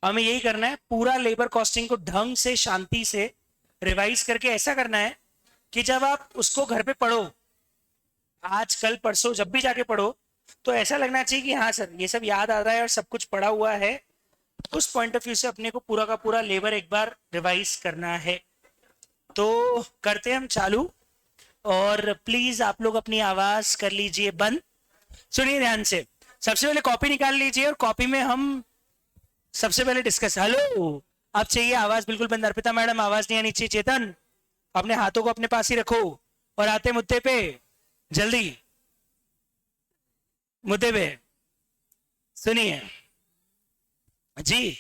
हमें यही करना है, पूरा लेबर कॉस्टिंग को ढंग से शांति से रिवाइज करके ऐसा करना है कि जब आप उसको घर पे पढ़ो, आज कल परसों जब भी जाके पढ़ो, तो ऐसा लगना चाहिए कि हाँ सर ये सब याद आ रहा है और सब कुछ पढ़ा हुआ है। उस पॉइंट ऑफ व्यू से अपने को पूरा का पूरा लेबर एक बार रिवाइज करना है। तो करते हैं हम चालू, और प्लीज आप लोग अपनी आवाज कर लीजिए बंद। सुनिए ध्यान से, सबसे पहले कॉपी निकाल लीजिए और कॉपी में हम सबसे पहले डिस्कस। हेलो, अब चाहिए आवाज बिल्कुल बंद। अर्पिता मैडम आवाज नहीं आनी चाहिए। चेतन अपने हाथों को अपने पास ही रखो और आते मुद्दे पे, जल्दी मुद्दे पे। सुनिए जी,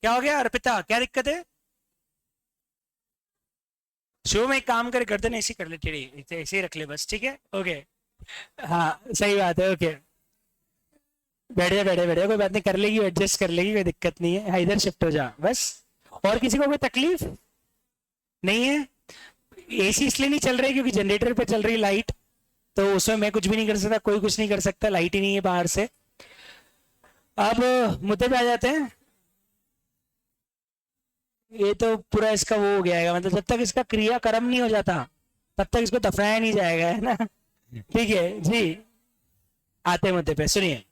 क्या हो गया अर्पिता, क्या दिक्कत है? शो में एक काम करे, गर्दन ऐसी कर ले टेढ़ी, ऐसे ही रख ले बस, ठीक है, ओके। हाँ सही बात है, ओके। बैठे बैठे बैठे, कोई बात नहीं, कर लेगी, एडजस्ट कर लेगी, कोई दिक्कत नहीं है। हाँ, इधर शिफ्ट हो जा बस। और किसी को कोई तकलीफ नहीं है? एसी इसलिए नहीं चल रही क्योंकि जनरेटर पे चल रही लाइट, तो उसमें मैं कुछ भी नहीं कर सकता, कोई कुछ नहीं कर सकता, लाइट ही नहीं है बाहर से। अब मुद्दे पे आ जाते हैं। ये तो पूरा इसका वो हो गया है, मतलब जब तक इसका क्रियाक्रम नहीं हो जाता तब तक इसको दफनाया नहीं जाएगा, है ना? ठीक है जी, आते मुद्दे पे। सुनिए,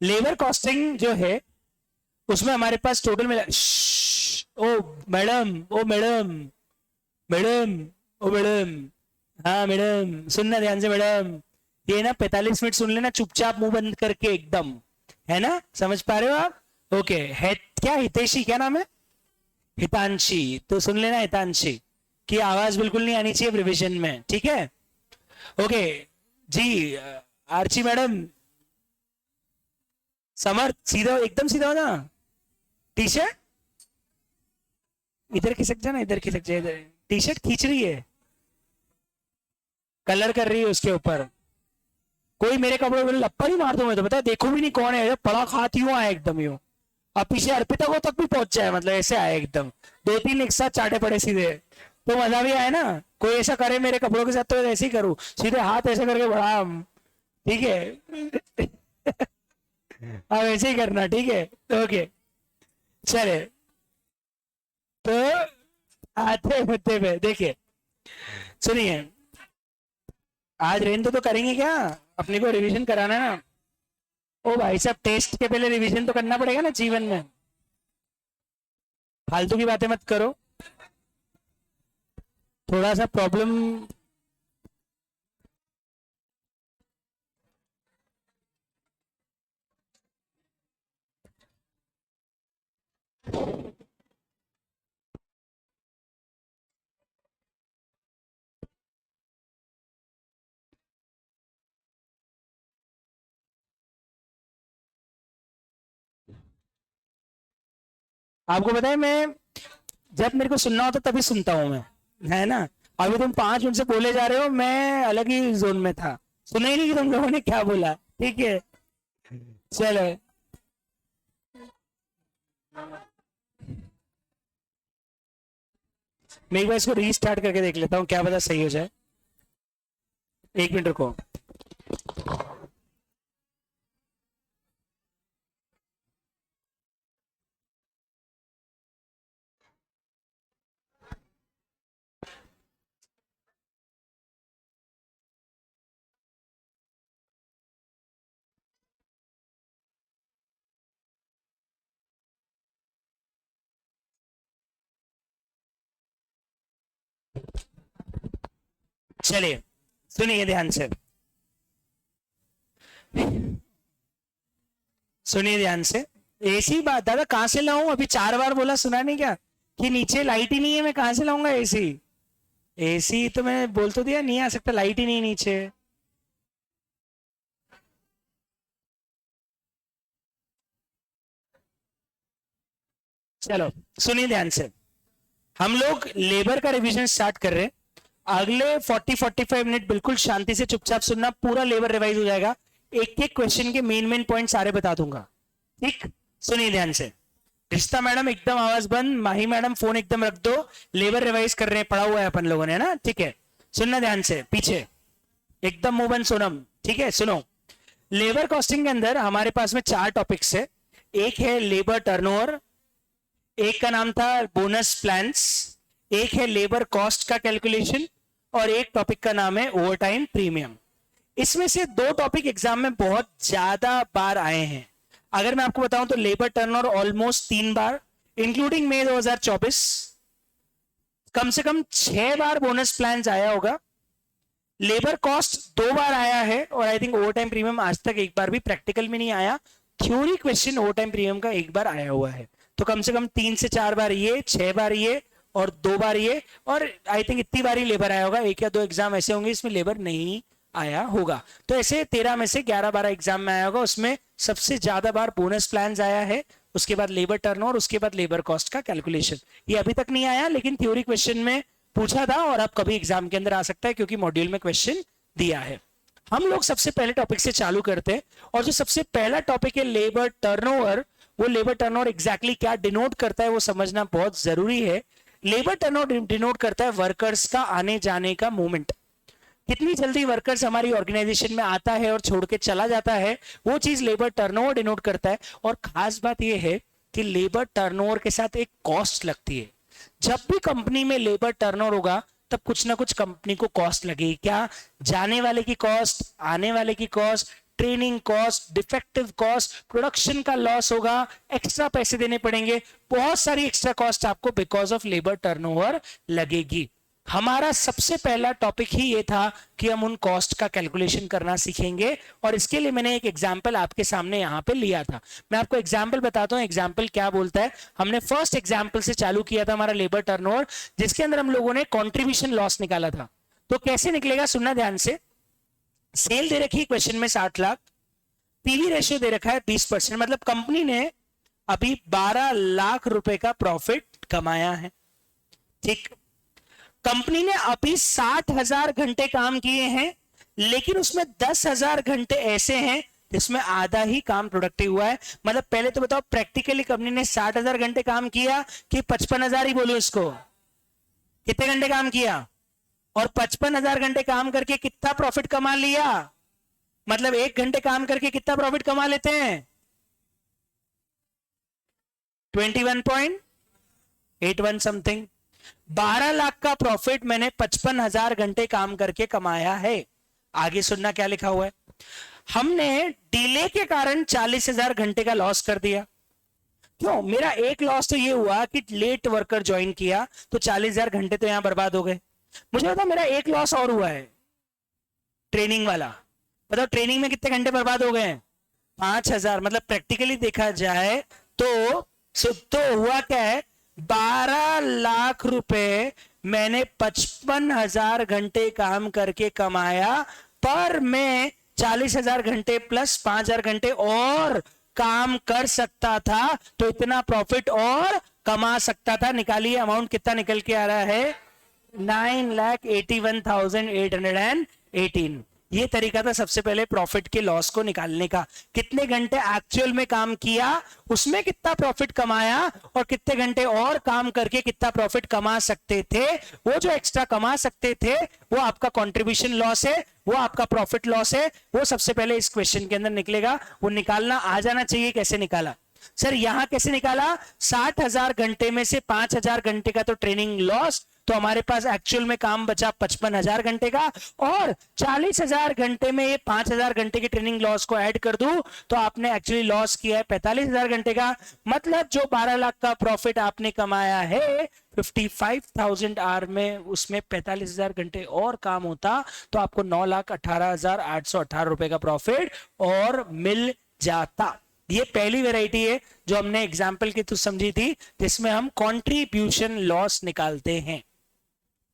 लेबर कॉस्टिंग जो है उसमें हमारे पास टोटल मिला। ओ मैडम, ओ मैडम, मैडम, ओ मैडम, हाँ मैडम सुनना ध्यान से मैडम, ये ना 45 मिनट सुन लेना चुपचाप मुंह बंद करके एकदम, है ना? समझ पा रहे हो आप? ओके है क्या? हितेशी क्या नाम है? हितांशी, तो सुन लेना हितांशी की आवाज बिल्कुल नहीं आनी चाहिए रिविजन में, ठीक है? ओके जी। आर्ची मैडम, समर्थ सीधा, एकदम सीधा हो ना। टी शर्ट इधर खिसक जाना, इधर खिसक जाए, इधर टी शर्ट खींच रही है, कलर कर रही है उसके ऊपर। कोई मेरे कपड़ों में लप्पा नहीं मार दो, मैं तो पता है, देखो भी नहीं कौन है, पड़ा खाती हूँ आया एकदम यूं। अब पीछे अर्पिता को तक भी पहुंच जाए, मतलब ऐसे आए एकदम, दो तीन एक साथ चाटे पड़े सीधे, तो मजा भी आए ना। कोई ऐसा करे मेरे कपड़ों के साथ तो ऐसे ही करूँ, सीधे हाथ ऐसे करके बढ़ा, ठीक है? अब ऐसे ही करना, ठीक है? ओके चले, तो आते मुद्दे पे। देखिए सुनिए, आज रेन तो करेंगे क्या? अपने को रिवीजन कराना है ना। ओ भाई साहब, टेस्ट के पहले रिवीजन तो करना पड़ेगा ना जीवन में, फालतू की बातें मत करो। थोड़ा सा प्रॉब्लम, आपको पता है मैं जब मेरे को सुनना होता तभी सुनता हूं मैं, है ना? अभी तुम 5 मिनट से बोले जा रहे हो, मैं अलग ही जोन में था, सुना ही नहीं कि तुम लोगों ने क्या बोला, ठीक है? चलो, मैं एक बार इसको रीस्टार्ट करके देख लेता हूँ, क्या पता सही हो जाए। एक मिनट रुको। चलिए सुनिए ध्यान से, सुनिए ध्यान से। एसी बात दादा कहां से लाऊं? अभी 4 बार बोला, सुना नहीं क्या कि नीचे लाइट ही नहीं है, मैं कहां से लाऊंगा एसी? एसी तो मैंने बोल तो दिया नहीं आ सकता, लाइट ही नहीं नीचे। चलो सुनिए ध्यान से, हम लोग लेबर का रिवीजन स्टार्ट कर रहे हैं। अगले 40-45 मिनट बिल्कुल शांति से चुपचाप सुनना, पूरा लेबर रिवाइज हो जाएगा, एक एक क्वेश्चन के मेन मेन पॉइंट सारे बता दूंगा, ठीक? सुनिए ध्यान से। रिश्ता मैडम एकदम आवाज बंद, माही मैडम फोन एकदम रख दो, लेबर रिवाइज कर रहे हैं, पढ़ा हुआ है अपन लोगों ने, ना? ठीक है, सुनना ध्यान से, पीछे एकदम मुंह बंद सोनम, ठीक है? सुनो, लेबर कॉस्टिंग के अंदर हमारे पास में 4 टॉपिक्स है। एक है लेबर टर्नओवर, एक का नाम था बोनस प्लान्स, एक है लेबर कॉस्ट का कैलकुलेशन, और एक टॉपिक का नाम है ओवरटाइम प्रीमियम। इसमें से दो टॉपिक एग्जाम में बहुत ज्यादा बार आए हैं। अगर मैं आपको बताऊं तो लेबर टर्नओवर ऑलमोस्ट 3 बार, इंक्लूडिंग मई 2024 कम से कम 6 बार बोनस प्लान आया होगा, लेबर कॉस्ट 2 बार आया है, और आई थिंक ओवरटाइम प्रीमियम आज तक एक बार भी प्रैक्टिकल में नहीं आया। थ्योरी क्वेश्चन ओवरटाइम प्रीमियम का एक बार आया हुआ है। तो कम से कम 3 से 4 बार ये, 6 बार ये, और 2 बार ये, और आई थिंक इतनी बार ही लेबर आया होगा। 1 या 2 एग्जाम ऐसे होंगे इसमें लेबर नहीं आया होगा। तो ऐसे 13 में से 11-12 एग्जाम में आया होगा, उसमें सबसे ज्यादा बार बोनस प्लान आया है, उसके बाद लेबर टर्नओवर, उसके बाद लेबर कॉस्ट का कैलकुलेशन। ये अभी तक नहीं आया, लेकिन थ्योरी क्वेश्चन में पूछा था और अब कभी एग्जाम के अंदर आ सकता है, क्योंकि मॉड्यूल में क्वेश्चन दिया है। हम लोग सबसे पहले टॉपिक से चालू करते हैं, और जो सबसे पहला टॉपिक है लेबर टर्नओवर, वो लेबर टर्नओवर एग्जैक्टली क्या डिनोट करता है वो समझना बहुत जरूरी है। लेबर टर्नओवर डिनोट करता है वर्कर्स का आने जाने का मूवमेंट, कितनी जल्दी वर्कर्स हमारी ऑर्गेनाइजेशन में आता है और छोड़ के चला जाता है, वो चीज लेबर टर्नओवर डिनोट करता है। और खास बात यह है कि लेबर टर्नओवर के साथ एक कॉस्ट लगती है। जब भी कंपनी में लेबर टर्नओवर होगा तब कुछ ना कुछ कंपनी को कॉस्ट लगेगी। क्या? जाने वाले की कॉस्ट, आने वाले की cost, training cost, defective cost, production का लॉस होगा, एक्स्ट्रा पैसे देने पड़ेंगे, बहुत सारी एक्स्ट्रा कॉस्ट आपको बिकॉज ऑफ लेबर टर्नओवर लगेगी। हमारा सबसे पहला टॉपिक ही ये था कि हम उन कॉस्ट का कैलकुलेशन करना सीखेंगे, और इसके लिए मैंने एक एग्जांपल आपके सामने यहां पे लिया था। मैं आपको एग्जांपल बताता हूं एग्जांपल क्या बोलता है। हमने फर्स्ट एग्जांपल से चालू किया था हमारा लेबर टर्नओवर, जिसके अंदर हम लोगों ने कंट्रीब्यूशन लॉस निकाला था। तो कैसे निकलेगा सुनना ध्यान से। सेल दे रखी क्वेश्चन में 60 लाख, पीवी रेशियो दे रखा है 20%, मतलब कंपनी ने अभी 12 लाख रुपए का प्रॉफिट कमाया है। ठीक, कंपनी ने अभी 60,000 घंटे काम किए हैं, लेकिन उसमें 10,000 घंटे ऐसे हैं जिसमें आधा ही काम प्रोडक्टिव हुआ है। मतलब पहले तो बताओ प्रैक्टिकली कंपनी ने 60,000 घंटे काम किया कि 55,000 ही बोलो इसको, कितने घंटे काम किया? और 55,000 घंटे काम करके कितना प्रॉफिट कमा लिया? मतलब 1 घंटे काम करके कितना प्रॉफिट कमा लेते हैं? 21.81 समथिंग। 12 लाख का प्रॉफिट मैंने 55,000 घंटे काम करके कमाया है। आगे सुनना क्या लिखा हुआ है। हमने डिले के कारण 40,000 घंटे का लॉस कर दिया। क्यों? मेरा एक लॉस तो ये हुआ कि लेट वर्कर ज्वाइन किया, तो 40,000 घंटे तो यहां बर्बाद हो गए। मुझे पता मेरा एक लॉस और हुआ है, ट्रेनिंग वाला। बताओ ट्रेनिंग में कितने घंटे बर्बाद हो गए? 5,000। मतलब प्रैक्टिकली देखा जाए तो हुआ क्या है, 12 लाख रुपए मैंने 55,000 घंटे काम करके कमाया, पर मैं 40,000 घंटे प्लस 5,000 घंटे और काम कर सकता था, तो इतना प्रॉफिट और कमा सकता था। निकालिए अमाउंट कितना निकल के आ रहा है, 9,81,818। ये तरीका था सबसे पहले प्रॉफिट के लॉस को निकालने का। कितने घंटे एक्चुअल में काम किया, उसमें कितना प्रॉफिट कमाया, और कितने घंटे और काम करके कितना प्रॉफिट कमा सकते थे। वो जो एक्स्ट्रा कमा सकते थे वो आपका कंट्रीब्यूशन लॉस है, वो आपका प्रॉफिट लॉस है। वो सबसे पहले इस क्वेश्चन के अंदर निकलेगा, वो निकालना आ जाना चाहिए। कैसे निकाला सर? यहां कैसे निकाला? 60,000 घंटे में से 5,000 घंटे का तो ट्रेनिंग लॉस, तो हमारे पास एक्चुअल में काम बचा 55,000 घंटे का, और 40,000 घंटे में ये 5,000 घंटे की ट्रेनिंग लॉस को ऐड कर दूं तो आपने एक्चुअली लॉस किया है 45,000 घंटे का। मतलब जो 12 लाख का प्रॉफिट आपने कमाया है 55,000 आवर में, उसमें 45,000 घंटे और काम होता तो आपको 9,18,818 रुपए का प्रॉफिट और मिल जाता। ये पहली वैरायटी है जो हमने एग्जाम्पल की तो समझी थी, जिसमें हम कंट्रीब्यूशन लॉस निकालते हैं।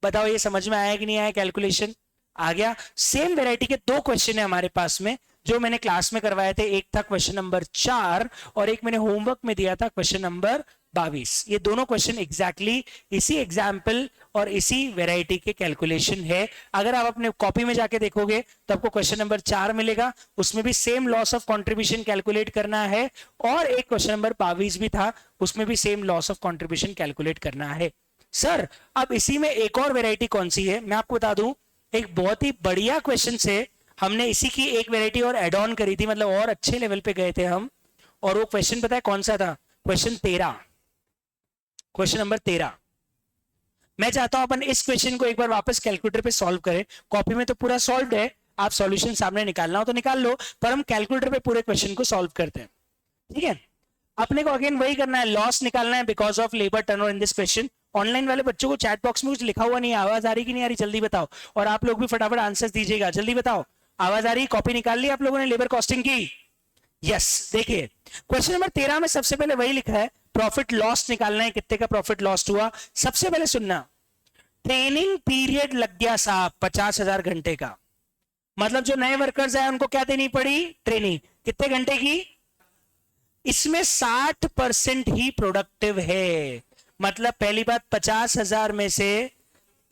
बताओ ये समझ में आया कि नहीं आया? कैलकुलेशन आ गया। सेम वैरायटी के 2 क्वेश्चन है हमारे पास में जो मैंने क्लास में करवाए थे। एक था क्वेश्चन नंबर 4 और एक मैंने होमवर्क में दिया था क्वेश्चन नंबर 22। ये दोनों क्वेश्चन एग्जैक्टली इसी एग्जाम्पल और इसी वैरायटी के कैलकुलेशन है। अगर आप अपने कॉपी में जाके देखोगे तो आपको क्वेश्चन नंबर 4 मिलेगा, उसमें भी same loss of contribution calculate करना है, और एक क्वेश्चन नंबर 22 भी था, उसमें भी same loss of contribution calculate करना है। सर अब इसी में एक और वैरायटी कौन सी है मैं आपको बता दूं। एक बहुत ही बढ़िया क्वेश्चन से हमने इसी की एक वैरायटी और एड ऑन करी थी, मतलब और अच्छे लेवल पे गए थे हम। और वो क्वेश्चन पता है कौन सा था? Question 13, question number 13। मैं चाहता हूं अपन इस क्वेश्चन को एक बार वापस कैलकुलेटर पे सॉल्व करें। कॉपी में तो पूरा सॉल्व है, आप सॉल्यूशन सामने निकालना हो तो निकाल लो, पर हम कैलकुलेटर पे पूरे क्वेश्चन को सॉल्व करते हैं। ठीक है, अपने को अगेन वही करना है, लॉस निकालना है because of labour turnover in this question. Online वाले बच्चों को चैट बॉक्स में कुछ लिखा हुआ नहीं है, आवाज आ रही कि नहीं आ रही जल्दी बताओ, और आप लोग भी फटाफट आंसर्स दीजिएगा, जल्दी बताओ। आवाज आ रही? कॉपी निकाल ली आप लोगों ने लेबर कॉस्टिंग की? यस। देखिए क्वेश्चन नंबर 13 में सबसे पहले वही लिखा है, प्रॉफिट लॉस निकालना है, कितने का प्रॉफिट लॉस हुआ। सबसे पहले सुनना, ट्रेनिंग पीरियड लग गया साहब 50,000 घंटे का, मतलब जो नए वर्कर्स आए उनको क्या देनी पड़ी? ट्रेनिंग। कितने घंटे की? इसमें 60% ही प्रोडक्टिव है, मतलब पहली बात 50,000 में से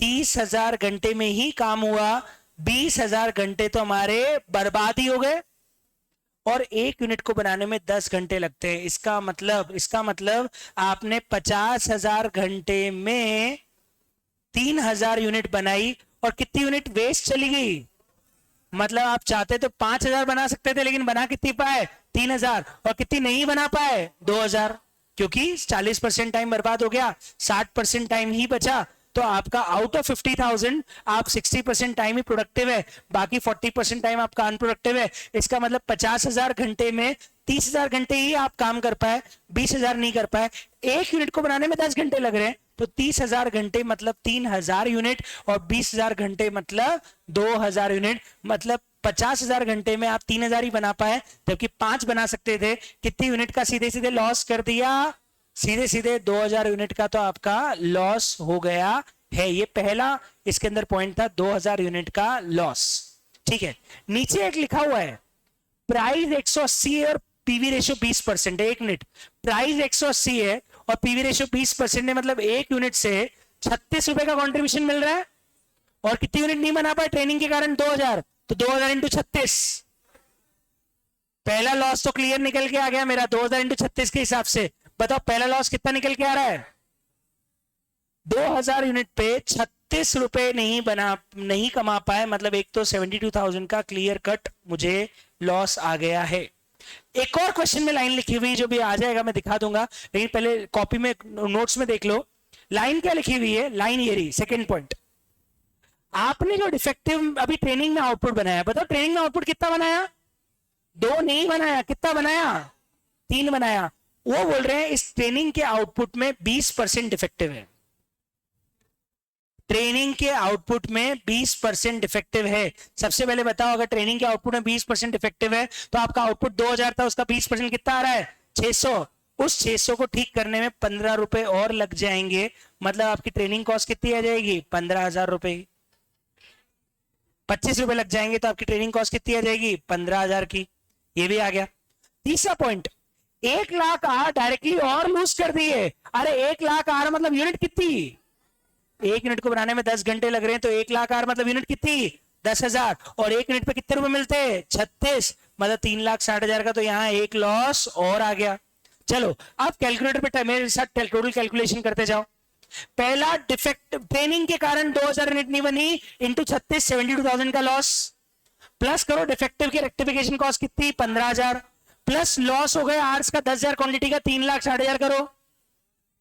30,000 घंटे में ही काम हुआ, 20,000 घंटे तो हमारे बर्बाद ही हो गए, और एक यूनिट को बनाने में 10 घंटे लगते हैं। इसका मतलब आपने 50,000 घंटे में 3,000 यूनिट बनाई, और कितनी यूनिट वेस्ट चली गई? मतलब आप चाहते तो 5,000 बना सकते थे, लेकिन बना कितनी पाए? 3,000। और कितनी नहीं बना पाए? 2,000, क्योंकि 40% टाइम बर्बाद हो गया, 60% टाइम ही बचा। तो आपका आउट ऑफ 50,000 आप 60% टाइम ही प्रोडक्टिव है, बाकी 40% टाइम आपका अनप्रोडक्टिव है। इसका मतलब 50,000 घंटे में 30,000 घंटे ही आप काम कर पाए, 20,000 नहीं कर पाए। एक यूनिट को बनाने में 10 घंटे लग रहे हैं, तो 30,000 घंटे मतलब 3,000 यूनिट, और 20,000 घंटे मतलब 2,000 यूनिट। मतलब 50,000 घंटे में आप 3,000 ही बना पाए, जबकि 5 बना सकते थे। कितनी यूनिट का सीधे सीधे लॉस कर दिया? सीधे सीधे 2,000 यूनिट का तो आपका लॉस हो गया है। ये पहला इसके अंदर पॉइंट था, 2,000 यूनिट का लॉस। ठीक है, नीचे एक लिखा हुआ है, प्राइस 180 है और पीवी रेशियो 20% है। एक मिनट, प्राइस 180 है और पीवी रेशियो 20% है, मतलब एक यूनिट से 36 रुपए का कॉन्ट्रीब्यूशन मिल रहा है, और कितनी यूनिट नहीं बना पाए ट्रेनिंग के कारण? 2,000। तो 2,000 इंटू 36, पहला लॉस तो क्लियर निकल के आ गया मेरा 2,000 इंटू 36 के हिसाब से। बताओ पहला लॉस कितना निकल के आ रहा है? 2,000 यूनिट पे 36 रुपए नहीं कमा पाए, मतलब एक तो 72,000 का क्लियर कट मुझे लॉस आ गया है। एक और क्वेश्चन में लाइन लिखी हुई जो भी आ जाएगा मैं दिखा दूंगा, लेकिन पहले कॉपी में नोट्स में देख लो लाइन क्या लिखी हुई है। लाइन ये रही, सेकंड पॉइंट। आपने जो डिफेक्टिव अभी ट्रेनिंग में आउटपुट बनाया, बताओ ट्रेनिंग में आउटपुट कितना बनाया? 2 नहीं बनाया, कितना बनाया? 3 बनाया। वो बोल रहे हैं इस ट्रेनिंग के आउटपुट में 20% डिफेक्टिव है, ट्रेनिंग के आउटपुट में 20% डिफेक्टिव है। सबसे पहले बताओ, अगर ट्रेनिंग के आउटपुट में 20% डिफेक्टिव है तो आपका आउटपुट 2,000 था, उसका 20% कितना आ रहा है? 600। उस 600 को ठीक करने में 15 रुपए और लग जाएंगे, मतलब आपकी ट्रेनिंग कॉस्ट कितनी आ जाएगी? 15,000 रुपए। 25 रुपए लग जाएंगे तो आपकी ट्रेनिंग कॉस्ट कितनी आ जाएगी? 15,000 की। ये भी आ गया। तीसरा पॉइंट, 1 लाख आर डायरेक्टली और लूज कर दिए। अरे 1 लाख आर मतलब यूनिट कितनी? एक यूनिट को बनाने में 10 घंटे लग रहे हैं, तो 1 लाख आर मतलब यूनिट कितनी? 10,000। और एक यूनिट पे कितने रुपए मिलते हैं? 36, मतलब 3,60,000 का। तो यहाँ एक लॉस और आ गया। चलो अब कैलकुलेटर पे मेरे साथ टोटल कैलकुलेशन करते जाओ। पहला डिफेक्ट, ट्रेनिंग के कारण 2,000 यूनिट नहीं बनी, इंटू 36, 72,000 का लॉस, प्लस करो डिफेक्टिव की रेक्टिफिकेशन कॉस्ट कितनी? 15,000, प्लस लॉस हो गया आर्स का 10,000 क्वांटिटी का 3,60,000 करो,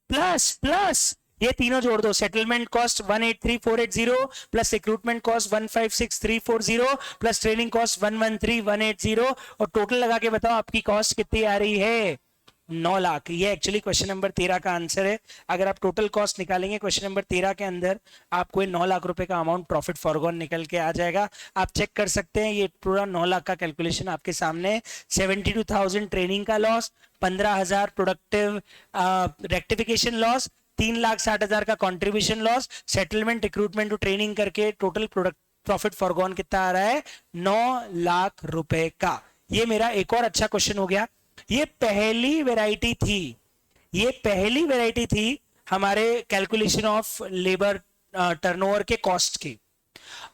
प्लस ये तीनों जोड़ दो, settlement cost 183,480 plus recruitment cost 156,340 plus training cost 113,180, और टोटल लगा के बताओ आपकी कॉस्ट कितनी आ रही है? 9 लाख। ये एक्चुअली क्वेश्चन नंबर 13 का आंसर है। अगर आप टोटल कॉस्ट निकालेंगे क्वेश्चन नंबर 13 के अंदर, आपको 9 लाख रुपए का अमाउंट प्रॉफिट फॉरगॉन निकल के आ जाएगा। आप चेक कर सकते हैं, ये पूरा 9 लाख का कैलकुलेशन आपके सामने। 72,000 ट्रेनिंग का लॉस, 15,000 प्रोडक्टिव रेक्टिफिकेशन लॉस, 3,60,000 का contribution loss, settlement recruitment to training करके टोटल प्रोडक्ट प्रॉफिट फॉरगॉन कितना आ रहा है? 9 लाख रुपए का। ये मेरा एक और अच्छा क्वेश्चन हो गया। ये पहली वैरायटी थी, हमारे कैलकुलेशन ऑफ लेबर टर्नओवर के कॉस्ट की।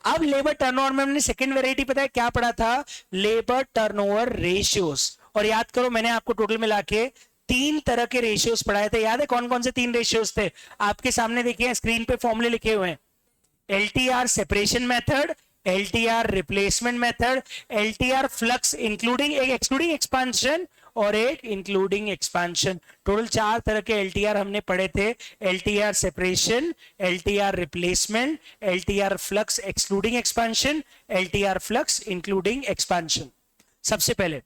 अब लेबर टर्नओवर में हमने सेकंड वैरायटी पता है क्या पढ़ा था? Labour turnover ratios. और याद करो मैंने आपको टोटल मिला के 3 तरह के रेशियोज पढ़ाए थे। याद है कौन कौन से 3 रेशियोज थे? आपके सामने देखिए स्क्रीन पे फॉर्मूले लिखे हुए हैं। LTR separation method, LTR replacement method, LTR flux including excluding expansion, और एक इंक्लूडिंग एक्सपेंशन। टोटल 4 तरह के एलटीआर हमने पढ़े थे, LTR separation, LTR replacement, LTR flux excluding expansion, LTR flux including expansion. सबसे पहले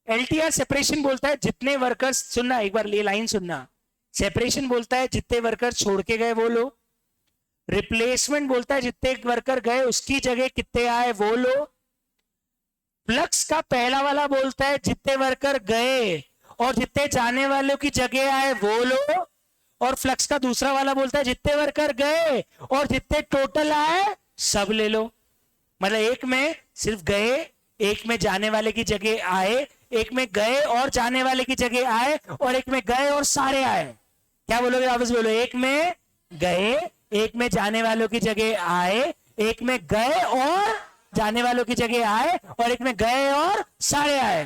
एलटीआर सेपरेशन बोलता है जितने वर्कर्स, सुनना एक बार ये लाइन सुनना, सेपरेशन बोलता है जितने वर्कर्स छोड़ के गए वो लो, रिप्लेसमेंट बोलता है जितने वर्कर गए उसकी जगह कितने आए वो लो, फ्लक्स का पहला वाला बोलता है जितने वर्कर गए और जितने जाने वालों की जगह आए वो लो, और फ्लक्स का दूसरा वाला बोलता है जितने वर्कर गए और जितने टोटल आए सब ले लो। मतलब एक में सिर्फ गए, एक में जाने वाले की जगह आए, एक में गए और जाने वाले की जगह आए, और एक में गए और सारे आए। क्या बोलोगे, वापस बोलो, एक में गए, एक में जाने वालों की जगह आए, एक में गए और जाने वालों की जगह आए, और एक में गए और सारे आए।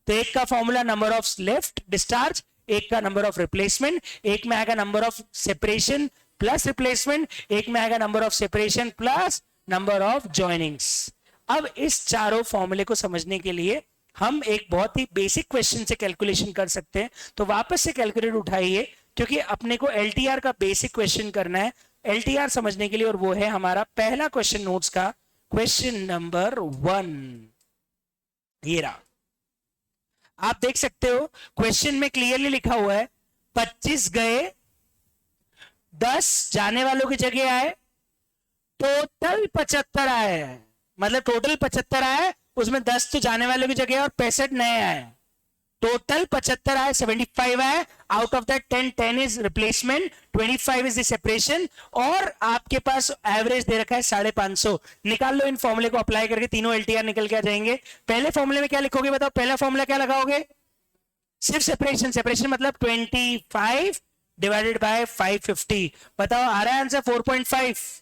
तो एक का formula number of left discharge, एक का नंबर ऑफ रिप्लेसमेंट, एक में आएगा number of separation plus replacement, एक में आएगा number of separation plus number of joinings. अब इस चारों फॉर्मूले को समझने के लिए हम एक बहुत ही बेसिक क्वेश्चन से कैलकुलेशन कर सकते हैं। तो वापस से कैलकुलेटर उठाइए, क्योंकि अपने को एलटीआर का बेसिक क्वेश्चन करना है एलटीआर समझने के लिए, और वो है हमारा पहला क्वेश्चन नोट्स का क्वेश्चन नंबर 1। ये रहा, आप देख सकते हो क्वेश्चन में क्लियरली लिखा हुआ है 25 गए, 10 जाने वालों की जगह आए, टोटल 75 आए। मतलब टोटल 75 आए, उसमें 10 तो जाने वालों की जगह और 65 नए आए, टोटल 75 आए, 75 आए। Out of that 10 is replacement, 25 is the separation, और आपके पास एवरेज दे रखा है 550। निकाल लो, इन फॉर्मूले को अप्लाई करके तीनों एलटीआर निकल के आ जाएंगे। पहले फॉर्मूले में क्या लिखोगे बताओ, पहला फॉर्मूला क्या लगाओगे, सिर्फ सेपरेशन, सेपरेशन मतलब 25 डिवाइडेड बाय 550। बताओ आ रहा है आंसर 4.5,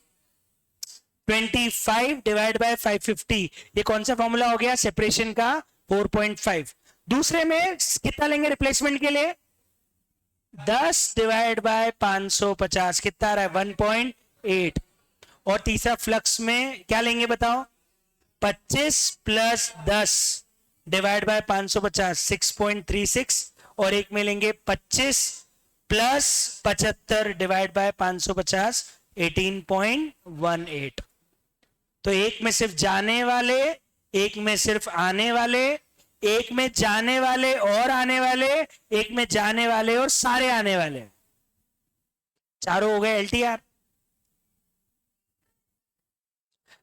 25 डिवाइड बाय 550। ये कौन सा फॉर्मूला हो गया सेपरेशन का, 4.5। दूसरे में कितना लेंगे रिप्लेसमेंट के लिए, 10 डिवाइड बाय 550, कितना आ रहा है 1.8। और तीसरा फ्लक्स में क्या लेंगे बताओ, 25 प्लस 10 डिवाइड बाय 550, 6.36। और एक में लेंगे 25 प्लस 75 डिवाइड बाय 550, 18.18। तो एक में सिर्फ जाने वाले, एक में सिर्फ आने वाले, एक में जाने वाले और आने वाले, एक में जाने वाले और सारे आने वाले, चारों हो गए एलटीआर।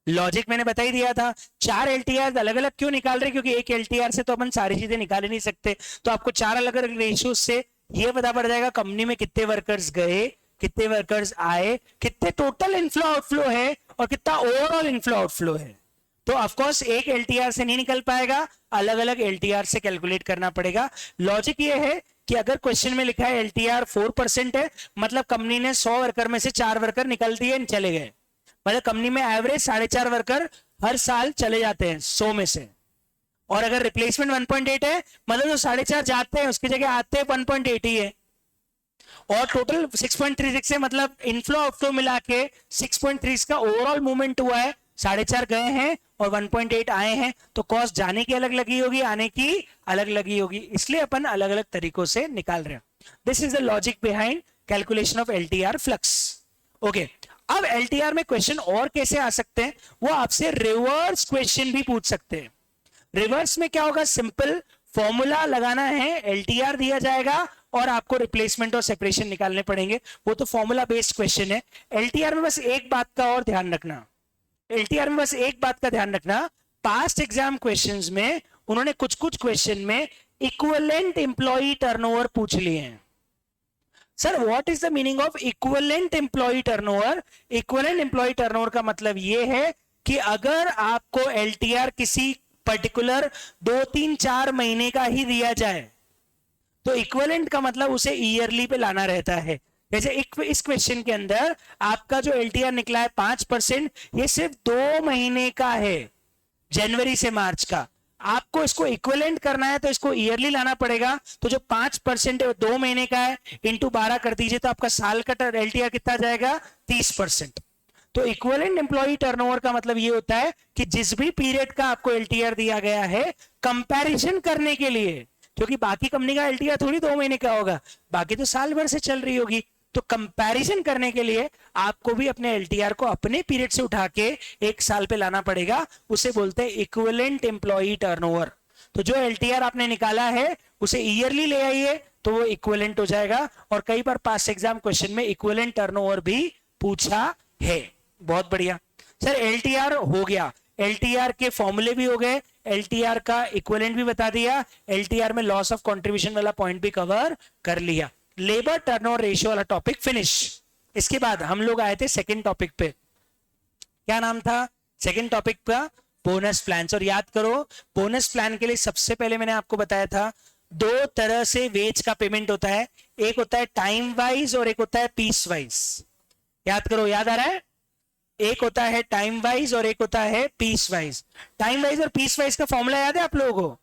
लॉजिक मैंने बता ही दिया था। 4 एलटीआर अलग अलग क्यों निकाल रहे, क्योंकि एक एलटीआर से तो अपन सारी चीजें निकाल ही नहीं सकते, तो आपको 4 अलग अलग रेशियो से ये पता पड़ जाएगा कंपनी में कितने वर्कर्स गए, कितने वर्कर्स आए, कितने टोटल इनफ्लो आउटफ्लो है, और कितना ओवरऑल इनफ्लो आउटफ्लो है। तो ऑफ कोर्स एक एलटीआर से नहीं निकल पाएगा, अलग अलग एलटीआर से कैलकुलेट करना पड़ेगा। लॉजिक ये है कि अगर क्वेश्चन में लिखा है एलटीआर 4% है, मतलब कंपनी ने 100 वर्कर में से 4 वर्कर निकल दिए, चले गए। मतलब कंपनी में एवरेज 4.5 वर्कर हर साल चले जाते हैं 100 में से। और अगर रिप्लेसमेंट 1.8 है, मतलब जो 4.5 जाते हैं उसकी जगह आते हैं 1.8 ही है। और टोटल 6.36 है, मतलब इनफ्लो आउटफ्लो मिला के 6.3 का ओवरऑल मूवमेंट हुआ है। 4.5 गए हैं और 1.8 आए हैं, तो कॉस्ट जाने की अलग लगी होगी, आने की अलग लगी होगी, इसलिए अपन अलग अलग तरीकों से निकाल रहे हैं। This is the logic behind calculation of LTR flux. Okay, अब एलटीआर में क्वेश्चन और कैसे आ सकते हैं, वो आपसे रिवर्स क्वेश्चन भी पूछ सकते हैं। रिवर्स में क्या होगा, सिंपल फॉर्मूला लगाना है, एलटीआर दिया जाएगा और आपको रिप्लेसमेंट और सेपरेशन निकालने पड़ेंगे। वो तो फॉर्मूला बेस्ड क्वेश्चन है। एलटीआर में बस एक बात का और ध्यान रखना, एलटीआर में बस एक बात का ध्यान रखना, पास्ट एग्जाम क्वेश्चंस में उन्होंने कुछ कुछ क्वेश्चन में इक्विवेलेंट एम्प्लॉई टर्नओवर पूछ लिए हैं। Sir what is the meaning of equivalent employee turnover? Equivalent employee turnover का मतलब यह है कि अगर आपको एलटीआर किसी पर्टिकुलर 2, 3, 4 महीने का ही दिया जाए, तो इक्विवेलेंट का मतलब उसे ईयरली पे लाना रहता है। जैसे इस क्वेश्चन के अंदर आपका जो एलटीआर निकला है 5%, ये सिर्फ 2 महीने का है, जनवरी से मार्च का। आपको इसको इक्विवेलेंट करना है तो इसको ईयरली लाना पड़ेगा। तो जो 5% है वो 2 महीने का है, इंटू 12 कर दीजिए तो आपका साल का एलटीआर कितना जाएगा, 30%। तो इक्विवेलेंट एम्प्लॉई टर्नओवर का मतलब ये होता है कि जिस भी पीरियड का आपको एलटीआर दिया गया है, कंपैरिजन करने के लिए क्योंकि बाकी कंपनी का एलटीआर थोड़ी 2 महीने का होगा, बाकी तो साल भर से चल रही होगी। तो कंपैरिजन करने के लिए आपको भी अपने एलटीआर को अपने पीरियड से उठा के 1 साल पे लाना पड़ेगा, उसे बोलते हैं इक्विवेलेंट एम्प्लॉई टर्नओवर। तो जो एलटीआर आपने निकाला है उसे ईयरली ले आइए तो वो इक्विवेलेंट हो जाएगा। और कई बार पास एग्जाम क्वेश्चन में इक्विवेलेंट टर्नओवर भी पूछा है। बहुत बढ़िया सर, एलटीआर हो गया, एलटीआर के फॉर्मूले भी हो गए, एलटीआर का इक्विवेलेंट भी बता दिया, एलटीआर में लॉस ऑफ कंट्रीब्यूशन वाला पॉइंट भी कवर कर लिया। लेबर टर्नओवर रेशियो वाला टॉपिक फिनिश। इसके बाद हम लोग आए थे सेकंड टॉपिक पे, क्या नाम था सेकंड टॉपिक का? Bonus plan. और याद करो बोनस प्लान के लिए सबसे पहले मैंने आपको बताया था 2 तरह से वेज का पेमेंट होता है, एक होता है टाइम वाइज और एक होता है पीस वाइज। याद करो, याद आ रहा है? एक होता है टाइम वाइज और एक होता है पीस वाइज। टाइम वाइज और पीस वाइज का फॉर्मूला याद है आप लोगों को?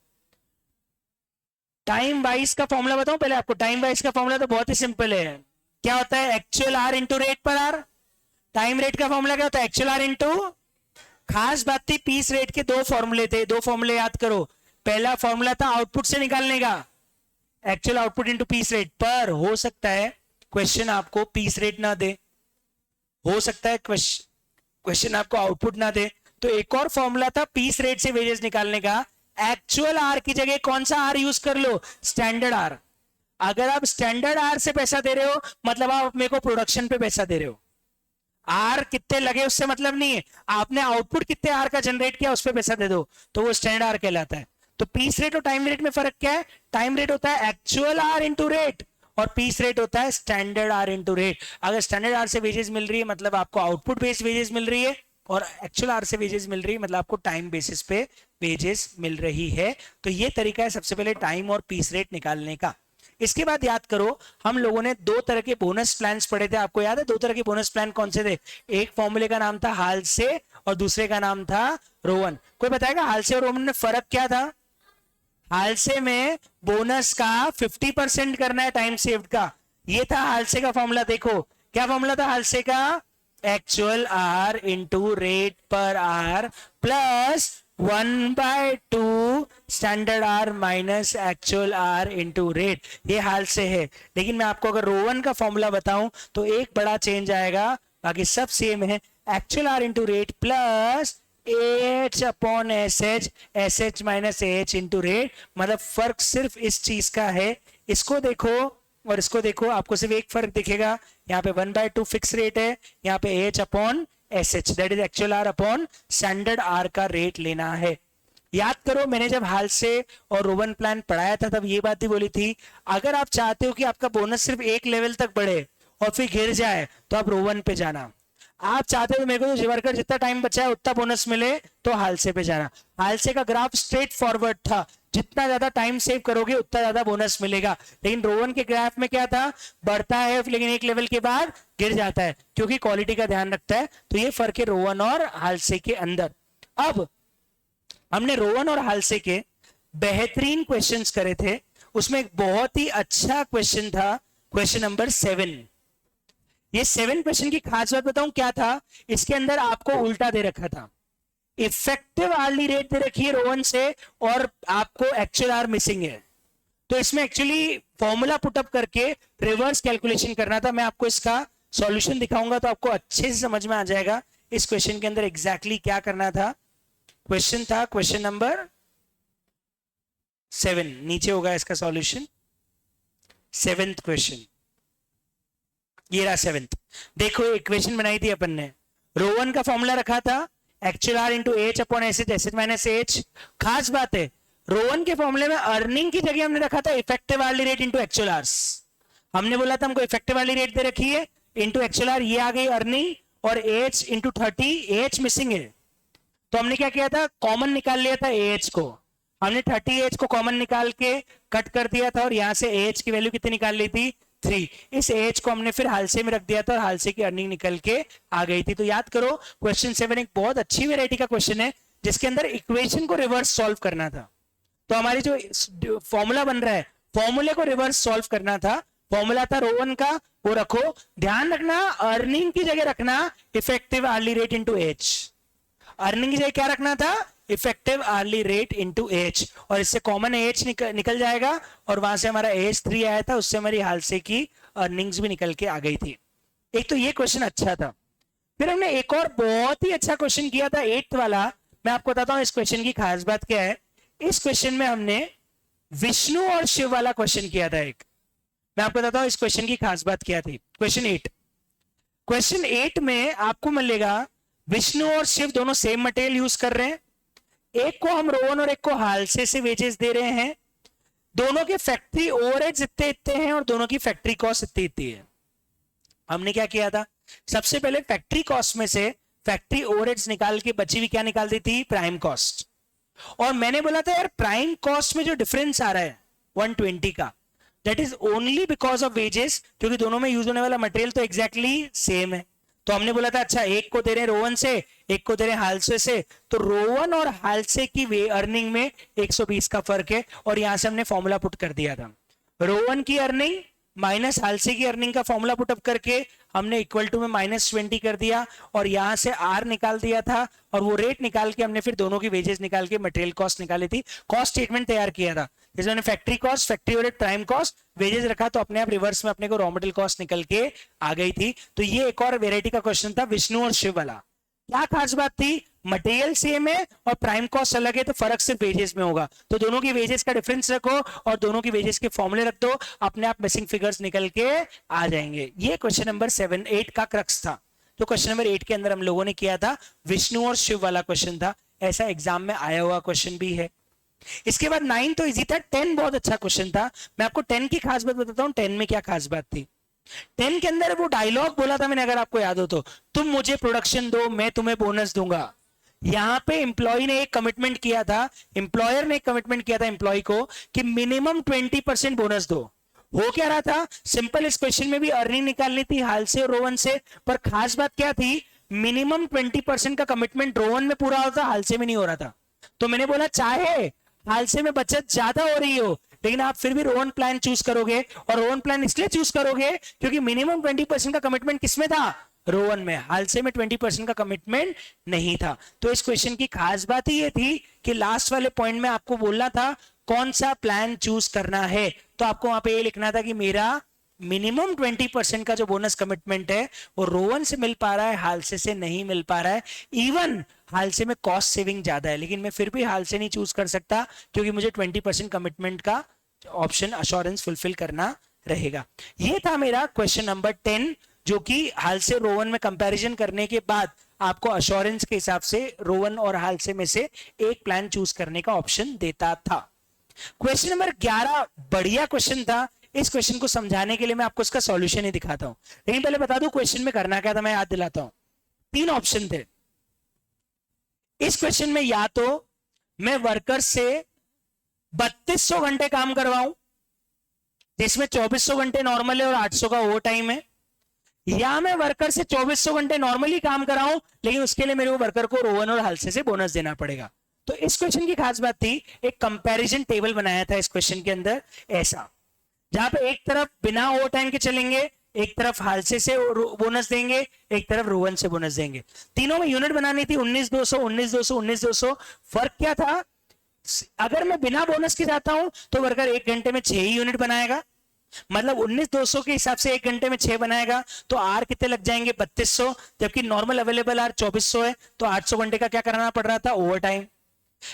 टाइम वाइज का फॉर्मूला बताऊं पहले आपको। टाइम वाइज का फॉर्मूला तो बहुत ही सिंपल है, क्या होता है? Actual hour into rate per are. Time rate का फॉर्मूला क्या होता है? एक्चुअल आर इंटू, खास बात थी पीस रेट के 2 फॉर्मूले थे, 2 फॉर्मूले याद करो। पहला फॉर्मूला था आउटपुट से निकालने का, actual output into piece rate. पर हो सकता है क्वेश्चन आपको पीस रेट ना दे, हो सकता है क्वेश्चन आपको आउटपुट ना दे, तो एक और फॉर्मूला था पीस रेट से वेजेस निकालने का। एक्चुअल आर की जगह कौन सा आर यूज कर लो? Standard are. अगर आप स्टैंडर्ड आर से पैसा दे रहे हो मतलब आप मेरे को प्रोडक्शन पे पैसा दे रहे हो, आर कितने लगे उससे मतलब नहीं है, आपने आउटपुट कितने आर का जनरेट किया उस पर पैसा दे दो, तो वो स्टैंडर्ड आर कहलाता है। तो पीस रेट और टाइम रेट में फर्क क्या है? टाइम रेट होता है एक्चुअल आर इंटू रेट और पीस रेट होता है स्टैंडर्ड आर इंटू रेट। अगर स्टैंडर्ड आर से वेजेस मिल रही है मतलब आपको आउटपुट बेस्ड वेजेस मिल रही है, और एक्चुअल आर से वेजेस मिल रही है मतलब आपको टाइम बेसिस पे वेजेस मिल रही है। तो ये तरीका है सबसे पहले टाइम और पीस रेट निकालने का। इसके बाद याद करो हम लोगों ने 2 तरह के बोनस प्लान्स पढ़े थे, आपको याद है 2 तरह के बोनस प्लान कौन से थे? एक फॉर्मूले का नाम था हाल्से और दूसरे का नाम था रोवन। कोई बताएगा हाल्से और रोवन में फर्क क्या था? हाल्से में बोनस का 50% करना है टाइम सेव्ड का, ये था हाल्से का फॉर्मूला। देखो क्या फॉर्मूला था हाल्से का? Actual hour into rate per hour plus 1/2 standard hour minus actual hour into rate. ये हाल से है, लेकिन मैं आपको अगर रोवन का फॉर्मूला बताऊं तो एक बड़ा चेंज आएगा, बाकी सब सेम है। Actual hour into rate plus H upon S H minus H into rate. मतलब फर्क सिर्फ इस चीज का है, इसको देखो और इसको देखो, आपको सिर्फ एक फर्क दिखेगा, यहाँ पे 1/2 फिक्स रेट है, यहाँ पे H upon S H that is actual hour upon standard hour का रेट लेना है। याद करो मैंने जब हाल से और रोवन प्लान पढ़ाया था तब ये बात ही बोली थी, अगर आप चाहते हो कि आपका बोनस सिर्फ एक लेवल तक बढ़े और फिर गिर जाए तो आप रोवन पे जाना। आप चाहते हो मेरे को तो वर्कर जितना टाइम बचा है उतना बोनस मिले तो हालसे पे जाना। हालसे का ग्राफ स्ट्रेट फॉरवर्ड था, जितना ज्यादा टाइम सेव करोगे उतना ज्यादा बोनस मिलेगा। लेकिन रोवन के ग्राफ में क्या था? बढ़ता है लेकिन एक लेवल के बाद गिर जाता है, क्योंकि क्वालिटी का ध्यान रखता है। तो ये फर्क है रोवन और हालसे के अंदर। अब हमने रोवन और हालसे के बेहतरीन क्वेश्चंस करे थे, उसमें एक बहुत ही अच्छा क्वेश्चन था, क्वेश्चन नंबर 7। ये 7 क्वेश्चन की खास बात बताऊं क्या था? इसके अंदर आपको उल्टा दे रखा था, इफेक्टिव आर्ली रेट दे रखी है रोवन से और आपको एक्चुअल आर मिसिंग है। तो इसमें एक्चुअली फॉर्मूला पुटअप करके रिवर्स कैलकुलेशन करना था। मैं आपको इसका सॉल्यूशन दिखाऊंगा तो आपको अच्छे से समझ में आ जाएगा इस क्वेश्चन के अंदर एग्जैक्टली क्या करना था। क्वेश्चन था क्वेश्चन नंबर 7, नीचे होगा इसका सॉल्यूशन। 7th क्वेश्चन, ये रहा 7th। देखो इक्वेशन बनाई थी अपन ने, रोवन का फॉर्मूला रखा था actual hour into H upon S H minus H. खास बात है रोवन के फॉर्मूले में अर्निंग की जगह हमने रखा था effective hourly rate into actual hours. हमने बोला था हमको इफेक्टिव आर्ली रेट दे रखी है इंटू एक्चुअल आर, ये आ गई अर्निंग, और एच इंटू 30, एच मिसिंग है। तो हमने क्या किया था? कॉमन निकाल लिया था एच को, हमने 30 एच को कॉमन निकाल के कट कर दिया था और यहां से एच की वैल्यू कितनी निकाल ली थी? 3। इस एज को हमने फिर हालसे में रख दिया था और हालसे की अर्निंग निकल के आ गई थी। तो याद करो क्वेश्चन 7 एक बहुत अच्छी वैरायटी का क्वेश्चन है जिसके अंदर इक्वेशन को रिवर्स सॉल्व करना था। तो हमारी जो फॉर्मूला बन रहा है, फॉर्मूले को रिवर्स सॉल्व करना था। फॉर्मूला था रोवन का, वो रखो, ध्यान रखना अर्निंग की जगह रखना effective hourly rate into H. Earning की जगह क्या रखना था, effective hourly rate into H, और इससे कॉमन एज निकल जाएगा, और वहां से हमारा एज 3 आया था, उससे हमारी हाल से की अर्निंग्स भी निकल के आ गई थी। एक तो ये क्वेश्चन अच्छा था। फिर हमने एक और बहुत ही अच्छा क्वेश्चन किया था 8th वाला। मैं आपको बताता हूं इस क्वेश्चन की खास बात क्या है। इस क्वेश्चन में हमने विष्णु और शिव वाला क्वेश्चन किया था एक। मैं आपको बताता हूं इस क्वेश्चन की खास बात क्या थी। क्वेश्चन 8 में आपको मिलेगा विष्णु और शिव दोनों सेम मटेरियल यूज कर रहे हैं, एक को हम रोहन और एक को हालसे से वेजेस दे रहे हैं, दोनों के फैक्ट्री ओवरहेड्स इतने इतने हैं और दोनों की फैक्ट्री कॉस्ट इतनी इतनी है। हमने क्या किया था, सबसे पहले फैक्ट्री कॉस्ट में से फैक्ट्री ओवरहेड्स निकाल के बची हुई क्या निकाल दी थी, प्राइम कॉस्ट। और मैंने बोला था यार प्राइम कॉस्ट में जो डिफरेंस आ रहा है 120 का, that is only because of wages, क्योंकि दोनों में यूज होने वाला मटेरियल तो एग्जैक्टली सेम है। तो हमने बोला था अच्छा एक को दे रहे हैं रोहन से, एक को दे रहे हैं हालसे से, तो रोहन और हालसे की वे अर्निंग में 120 का फर्क है, और यहां से हमने फॉर्मूला पुट कर दिया था। रोहन की अर्निंग माइनस हालसे की अर्निंग का फॉर्मूला पुटअप करके हमने इक्वल टू में -20 कर दिया, और यहां से आर निकाल दिया था, और वो रेट निकाल के हमने फिर दोनों की वेजेस निकाल के मटेरियल कॉस्ट निकाली थी, कॉस्ट स्टेटमेंट तैयार किया था जिसमें factory cost, factory overhead, prime cost, wages रखा, तो अपने आप रिवर्स में अपने को रॉ मटेरियल कॉस्ट निकल के आ गई थी। तो ये एक और वेराइटी का क्वेश्चन था विष्णु और शिव वाला। क्या खास बात थी, मटेरियल सेम है और प्राइम कॉस्ट अलग है, तो फर्क सिर्फ वेजेस में होगा। तो दोनों की वेजेस का डिफरेंस रखो और दोनों की वेजेस के फॉर्मूले रख दो, अपने आप मिसिंग फिगर्स निकल के आ जाएंगे। ये क्वेश्चन नंबर 8 का क्रक्स था, जो क्वेश्चन नंबर 8 के अंदर हम लोगों ने किया था, विष्णु और शिव वाला क्वेश्चन था। ऐसा एग्जाम में आया हुआ क्वेश्चन भी है। इसके बाद 9 तो इजी था, 10 बहुत अच्छा क्वेश्चन था। मैं आपको 10 की खास बात बताता हूं, 10 में क्या खास बात थी। 10 के अंदर वो डायलॉग बोला था मैंने, अगर आपको याद हो तो, तुम मुझे प्रोडक्शन दो मैं तुम्हें बोनस दूंगा। यहां पे एम्प्लॉय ने एक कमिटमेंट किया था, एम्प्लॉयर ने एक कमिटमेंट किया था एम्प्लॉय को कि मिनिमम 20% बोनस दो। हो क्या रहा था, सिंपल इस क्वेश्चन में भी अर्निंग निकालनी थी हाल से और रोहन से, पर खास बात क्या थी, मिनिमम 20% का कमिटमेंट रोहन में पूरा होता, हाल से में नहीं हो रहा था। तो मैंने बोला चाहे हाल से में बचत ज्यादा हो रही हो, लेकिन आप फिर भी रोहन प्लान चूज करोगे, और रोहन प्लान इसलिए चूज करोगे क्योंकि मिनिमम 20% का कमिटमेंट किसमें था, रोहन में। हालसे में 20% का कमिटमेंट नहीं था। तो इस क्वेश्चन की खास बात ही ये थी कि लास्ट वाले पॉइंट में आपको बोलना था कौन सा प्लान चूज करना है, तो आपको वहां पे ये लिखना था कि मेरा मिनिमम 20% का जो बोनस कमिटमेंट है वो रोहन से मिल पा रहा है, हालसे से नहीं मिल पा रहा है। इवन हालसे में कॉस्ट सेविंग ज्यादा है, लेकिन मैं फिर भी हालसे नहीं चूज कर सकता क्योंकि मुझे 20% कमिटमेंट का ऑप्शन अश्योरेंस फुलफिल करना रहेगा। ये था मेरा क्वेश्चन नंबर 10, जो कि हाल से रोहन में कंपैरिजन करने के बाद आपको अश्योरेंस के हिसाब से रोहन और हालसे में से एक प्लान चूज करने का ऑप्शन देता था। क्वेश्चन नंबर 11 बढ़िया क्वेश्चन था। इस क्वेश्चन को समझाने के लिए मैं आपको इसका सॉल्यूशन ही दिखाता हूं, लेकिन पहले बता दूं क्वेश्चन में करना क्या था, मैं याद दिलाता हूं। 3 ऑप्शन थे इस क्वेश्चन में, या तो मैं वर्कर से 3200 घंटे काम करवाऊं जिसमें 2400 घंटे नॉर्मल है और 800 का ओवर टाइम है, या मैं वर्कर से 2400 घंटे नॉर्मली काम कराऊं लेकिन उसके लिए मेरे को वर्कर को रोहन और हालसे से बोनस देना पड़ेगा। तो इस क्वेश्चन की खास बात थी, एक कंपैरिजन टेबल बनाया था इस क्वेश्चन के अंदर ऐसा, जहां पे एक तरफ बिना ओवर टाइम के चलेंगे, एक तरफ हालसे से बोनस देंगे, एक तरफ रोहन से बोनस देंगे। तीनों में यूनिट बनानी थी 19200 19200 19200। फर्क क्या था, अगर मैं बिना बोनस के जाता हूं तो वर्कर 1 घंटे में 6 ही यूनिट बनाएगा, मतलब 19200 के हिसाब से 1 घंटे में 6 बनाएगा, तो आर कितने लग जाएंगे 3200, जबकि नॉर्मल अवेलेबल आर 2400 है, तो 800 घंटे का क्या कराना पड़ रहा था, ओवर टाइम।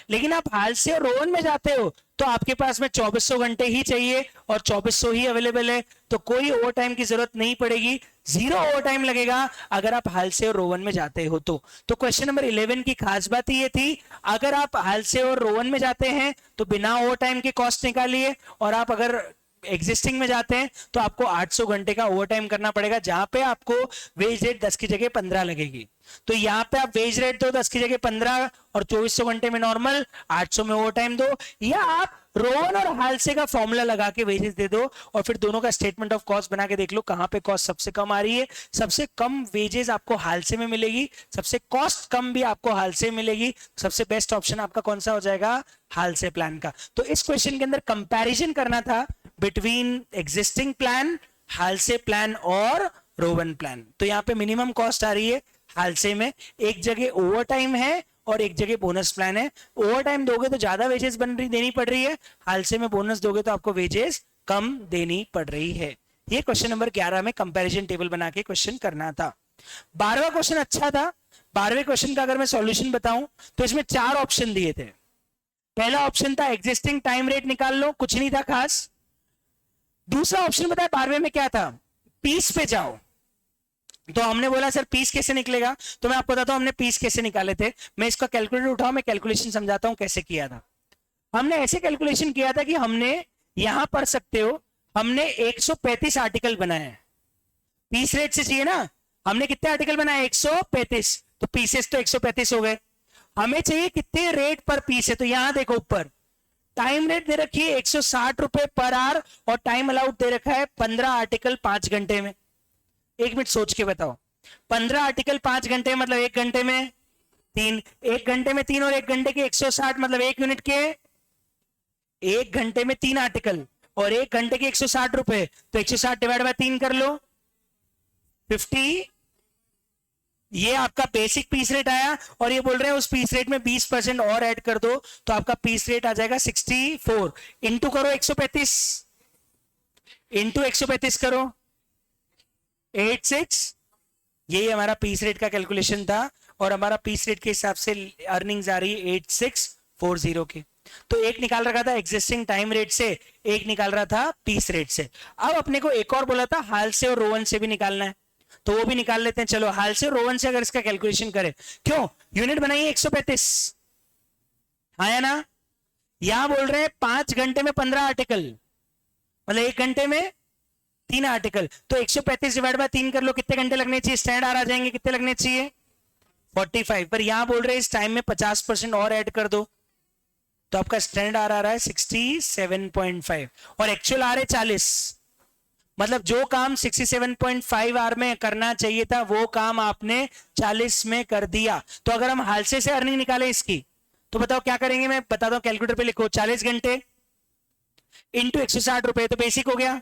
लेकिन आप हाल से रोहन में जाते हो तो आपके पास में 2400 घंटे ही चाहिए और 2400 ही अवेलेबल है, तो कोई ओवर टाइम की जरूरत नहीं पड़ेगी, 0 ओवर टाइम लगेगा अगर आप हाल से और रोहन में जाते हो तो। क्वेश्चन नंबर 11 की खास बात ये थी, अगर आप हाल से और रोहन में जाते हैं तो बिना ओवर टाइम के कॉस्ट निकालिए, और आप अगर एग्जिस्टिंग में जाते हैं तो आपको 800 घंटे का ओवर टाइम करना पड़ेगा, जहां पे आपको वेज रेट 10 की जगह 15 लगेगी। तो यहां पे आप वेज रेट दो 10 की जगह 15 और 2400 घंटे में नॉर्मल, 800 में ओवर टाइम दो, या आप रोहन और हालसे का फॉर्मूला लगा के वेजेस दे दो और फिर दोनों का स्टेटमेंट ऑफ कॉस्ट बना के देख लो कहां पे कॉस्ट सबसे कम आ रही है। सबसे कम वेजेस आपको हालसे में मिलेगी, सबसे कॉस्ट कम भी आपको हालसे में मिलेगी, सबसे बेस्ट ऑप्शन आपका कौन सा हो जाएगा, हालसे प्लान का। तो इस क्वेश्चन के अंदर कंपैरिजन करना था बिटवीन एग्जिस्टिंग प्लान, हालसे प्लान और रोहन प्लान। तो यहां पे मिनिमम कॉस्ट आ रही है हालसे में एक जगह ओवर टाइम है और एक जगह बोनस प्लान है। ओवर टाइम दोगे तो ज्यादा वेजेस देनी पड़ रही है, हालसे में बोनस दोगे तो आपको वेजेस कम देनी पड़ रही है। ये क्वेश्चन नंबर 11 में कंपैरिजन टेबल बना के क्वेश्चन करना था। 12वां क्वेश्चन अच्छा था। 12वें क्वेश्चन का अगर मैं सॉल्यूशन बताऊं तो इसमें 4 ऑप्शन दिए थे। पहला ऑप्शन था एग्जिस्टिंग टाइम रेट निकाल लो, कुछ नहीं था खास। दूसरा ऑप्शन बताया 12वें में क्या था, पीस पे जाओ। तो हमने बोला सर पीस कैसे निकलेगा, तो मैं आपको बताता हूं हमने पीस कैसे निकाले थे। मैं इसका कैलकुलेटर उठाऊं, मैं कैलकुलेशन समझाता हूं कैसे किया था। हमने ऐसे कैलकुलेशन किया था कि हमने यहां पढ़ सकते हो, हमने 135 आर्टिकल बनाए। पीस रेट से चाहिए ना, हमने कितने आर्टिकल बनाए 135, तो पीसेस तो 135 हो गए। हमें चाहिए कितने रेट पर पीस है, तो यहां देखो ऊपर टाइम रेट दे रखी है 160 रुपए पर आवर और टाइम अलाउड दे रखा है 15 आर्टिकल 5 घंटे में। एक मिनट सोच के बताओ, 15 आर्टिकल 5 घंटे मतलब 1 घंटे में 3, 1 घंटे में 3 और 1 घंटे के 160 मतलब 1 यूनिट के 1 घंटे में 3 आर्टिकल और 1 घंटे के 160 रुपए, तो 160 डिवाइड बाय 3 कर लो 50। ये आपका बेसिक पीस रेट आया और ये बोल रहे हैं उस पीस रेट में 20% और ऐड कर दो तो आपका पीस रेट आ जाएगा 64। इंटू करो 135, इंटू 135 करो 86। यही हमारा पीस रेट का कैलकुलेशन था और हमारा पीस रेट के हिसाब से अर्निंग्स आ रही है 8640 के। तो एक निकाल रखा था एग्जिस्टिंग टाइम रेट से, एक निकाल रहा था पीस रेट से। अब अपने को एक और बोला था हाल से और रोवन से भी निकालना है, तो वो भी निकाल लेते हैं। चलो हाल से रोवन से अगर इसका कैलकुलेशन करें, क्यों यूनिट बनाइए 135 आया ना। यहां बोल रहे हैं 5 घंटे में 15 आर्टिकल मतलब 1 घंटे में 3 आर्टिकल, तो 135 डिवाइड बाय 3 कर लो, कितने घंटे लगने चाहिए, स्टैंडर्ड आ जाएंगे, कितने लगने चाहिए 45। पर यहां बोल रहे हैं इस टाइम में 50% और ऐड कर दो तो आपका स्टैंडर्ड आ रहा है 67.5 और एक्चुअल आ रहे 40। मतलब जो काम 67.5 आवर में करना चाहिए था वो काम आपने 40 में कर दिया। तो अगर हम हालसे से अर्निंग निकालें इसकी तो बताओ क्या करेंगे, मैं बताता हूं। कैलकुलेटर पे लिखो 40 घंटे इंटू 160 रुपए, तो बेसिक हो गया।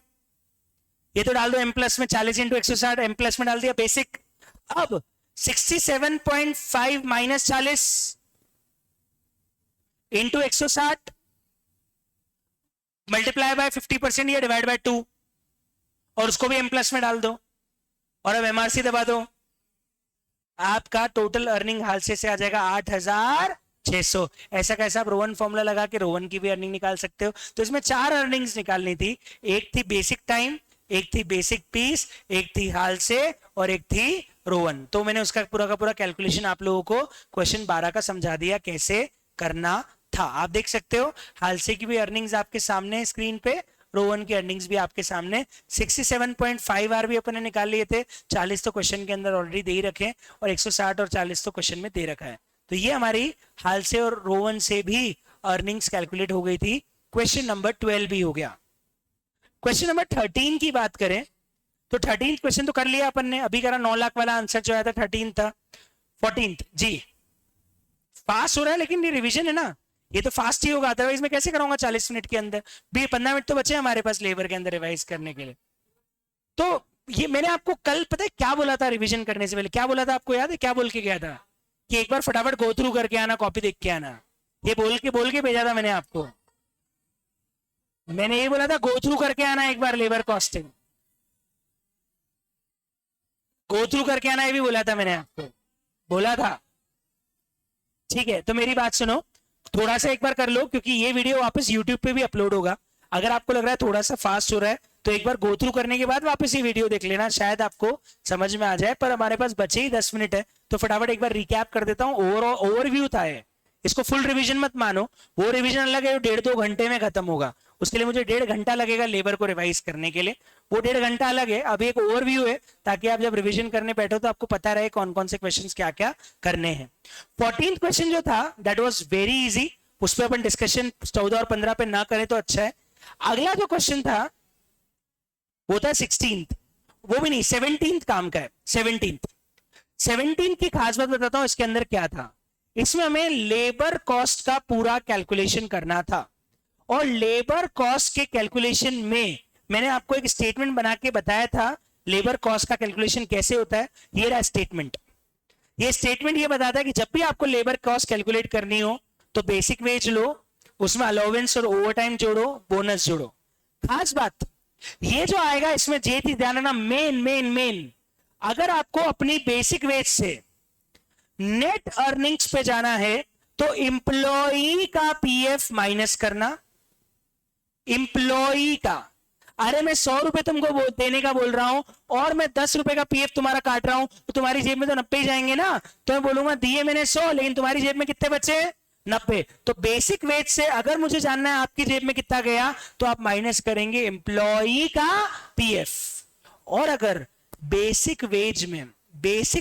ये तो डाल दो एम प्लस में, 40 इंटू 160 एम प्लस में डाल दिया बेसिक। अब 67.5 माइनस 40 इंटू 160 मल्टीप्लाई बाय 50% या डिवाइड बाय 2 और उसको भी एम प्लस में डाल दो और अब एमआरसी दबा दो। आपका टोटल अर्निंग हालसे से आ जाएगा 8600। ऐसा कैसा आप रोवन फॉर्मूला लगा के रोवन की भी अर्निंग निकाल सकते हो। तो इसमें 4 अर्निंग्स निकालनी थी, एक थी बेसिक टाइम, एक थी बेसिक पीस, एक थी हालसे और एक थी रोवन। तो मैंने उसका पूरा का पूरा कैलकुलेशन आप लोगों को क्वेश्चन 12 का समझा दिया कैसे करना था। आप देख सकते हो हालसे की भी अर्निंग्स आपके सामने स्क्रीन पे, रोवन की अर्निंग्स भी आपके सामने। 67.5 आर भी अपन ने निकाल लिए थे, 40 तो क्वेश्चन के अंदर ऑलरेडी दे ही रखे और 160 और 40 तो क्वेश्चन में दे रखा है। तो ये हमारी हालसे और रोवन से भी अर्निंग्स कैलकुलेट हो गई थी। क्वेश्चन नंबर 12 भी हो गया। क्वेश्चन नंबर 13 की बात करें तो 13 क्वेश्चन तो कर लिया अपन ने, अभी करा 9 लाख वाला आंसर जो आया था 13 था। 14 जी पास हो रहा है लेकिन ये रिवीजन है ना, ये तो फास्ट ही होगा, अदरवाइज मैं कैसे कराऊंगा 40 मिनट के अंदर भी। 15 मिनट तो बचे हमारे पास लेबर के अंदर रिवाइज करने के लिए। तो ये मैंने आपको कल पता है क्या बोला था, रिवीजन करने से पहले क्या बोला था आपको याद है, क्या बोल के गया था कि एक बार फटाफट गो थ्रू करके आना, कॉपी देख के आना। ये बोल के भेजा था मैंने आपको। मैंने ये बोला था गो थ्रू करके आना एक बार, लेबर कॉस्टिंग गो थ्रू करके आना, ये भी बोला था मैंने आपको, बोला था। ठीक है, तो मेरी बात सुनो, थोड़ा सा एक बार कर लो क्योंकि ये वीडियो वापस YouTube पे भी अपलोड होगा। अगर आपको लग रहा है थोड़ा सा फास्ट हो रहा है तो एक बार गो थ्रू करने के बाद वापस ये वीडियो देख लेना, शायद आपको समझ में आ जाए। पर हमारे पास बचे ही 10 मिनट है तो फटाफट एक बार रिकैप कर देता हूँ। ओवरव्यू था ये, इसको फुल रिवीजन मत मानो, वो रिवीजन अलग है, 1.5-2 घंटे में खत्म होगा। उसके लिए मुझे 1.5 घंटा लगेगा लेबर को रिवाइज करने के लिए, वो 1.5 घंटा अलग है। अभी एक ओवरव्यू है ताकि आप जब रिवीजन करने बैठो तो आपको पता रहे कौन कौन से क्वेश्चंस क्या क्या करने हैं। 14th क्वेश्चन जो था दैट वाज वेरी इजी, उस पर अपन डिस्कशन 14 और 15 पे ना करें तो अच्छा है। अगला जो क्वेश्चन था वो था 16th, वो भी नहीं 17th काम का है। 17th की खास बात बताता हूं इसके अंदर क्या था। इसमें हमें लेबर कॉस्ट का पूरा कैलकुलेशन करना था और लेबर कॉस्ट के कैलकुलेशन में मैंने आपको एक स्टेटमेंट बना के बताया था लेबर कॉस्ट का कैलकुलेशन कैसे होता है। ये रहा स्टेटमेंट, ये स्टेटमेंट ये बताता है कि जब भी आपको लेबर कॉस्ट कैलकुलेट करनी हो तो बेसिक वेज लो, उसमें अलाउंस और ओवरटाइम जोड़ो, बोनस जोड़ो। खास बात ये जो आएगा इसमें जे चीज ध्यान रखना, मेन मेन मेन, अगर आपको अपनी बेसिक वेज से नेट अर्निंग्स पे जाना है तो इंप्लॉई का पीएफ माइनस करना, इंप्लॉई का। अरे मैं 100 रुपए तुमको देने का बोल रहा हूं और मैं 10 रुपए का पीएफ तुम्हारा काट रहा हूं, तो तुम्हारी जेब में तो 90 ही जाएंगे ना। तो मैं बोलूंगा दिए मैंने 100 लेकिन तुम्हारी जेब में कितने बचे, 90। तो बेसिक वेज से अगर मुझे जानना है आपकी जेब में कितना गया तो आप माइनस करेंगे एम्प्लॉई का पीएफ। और अगर बेसिक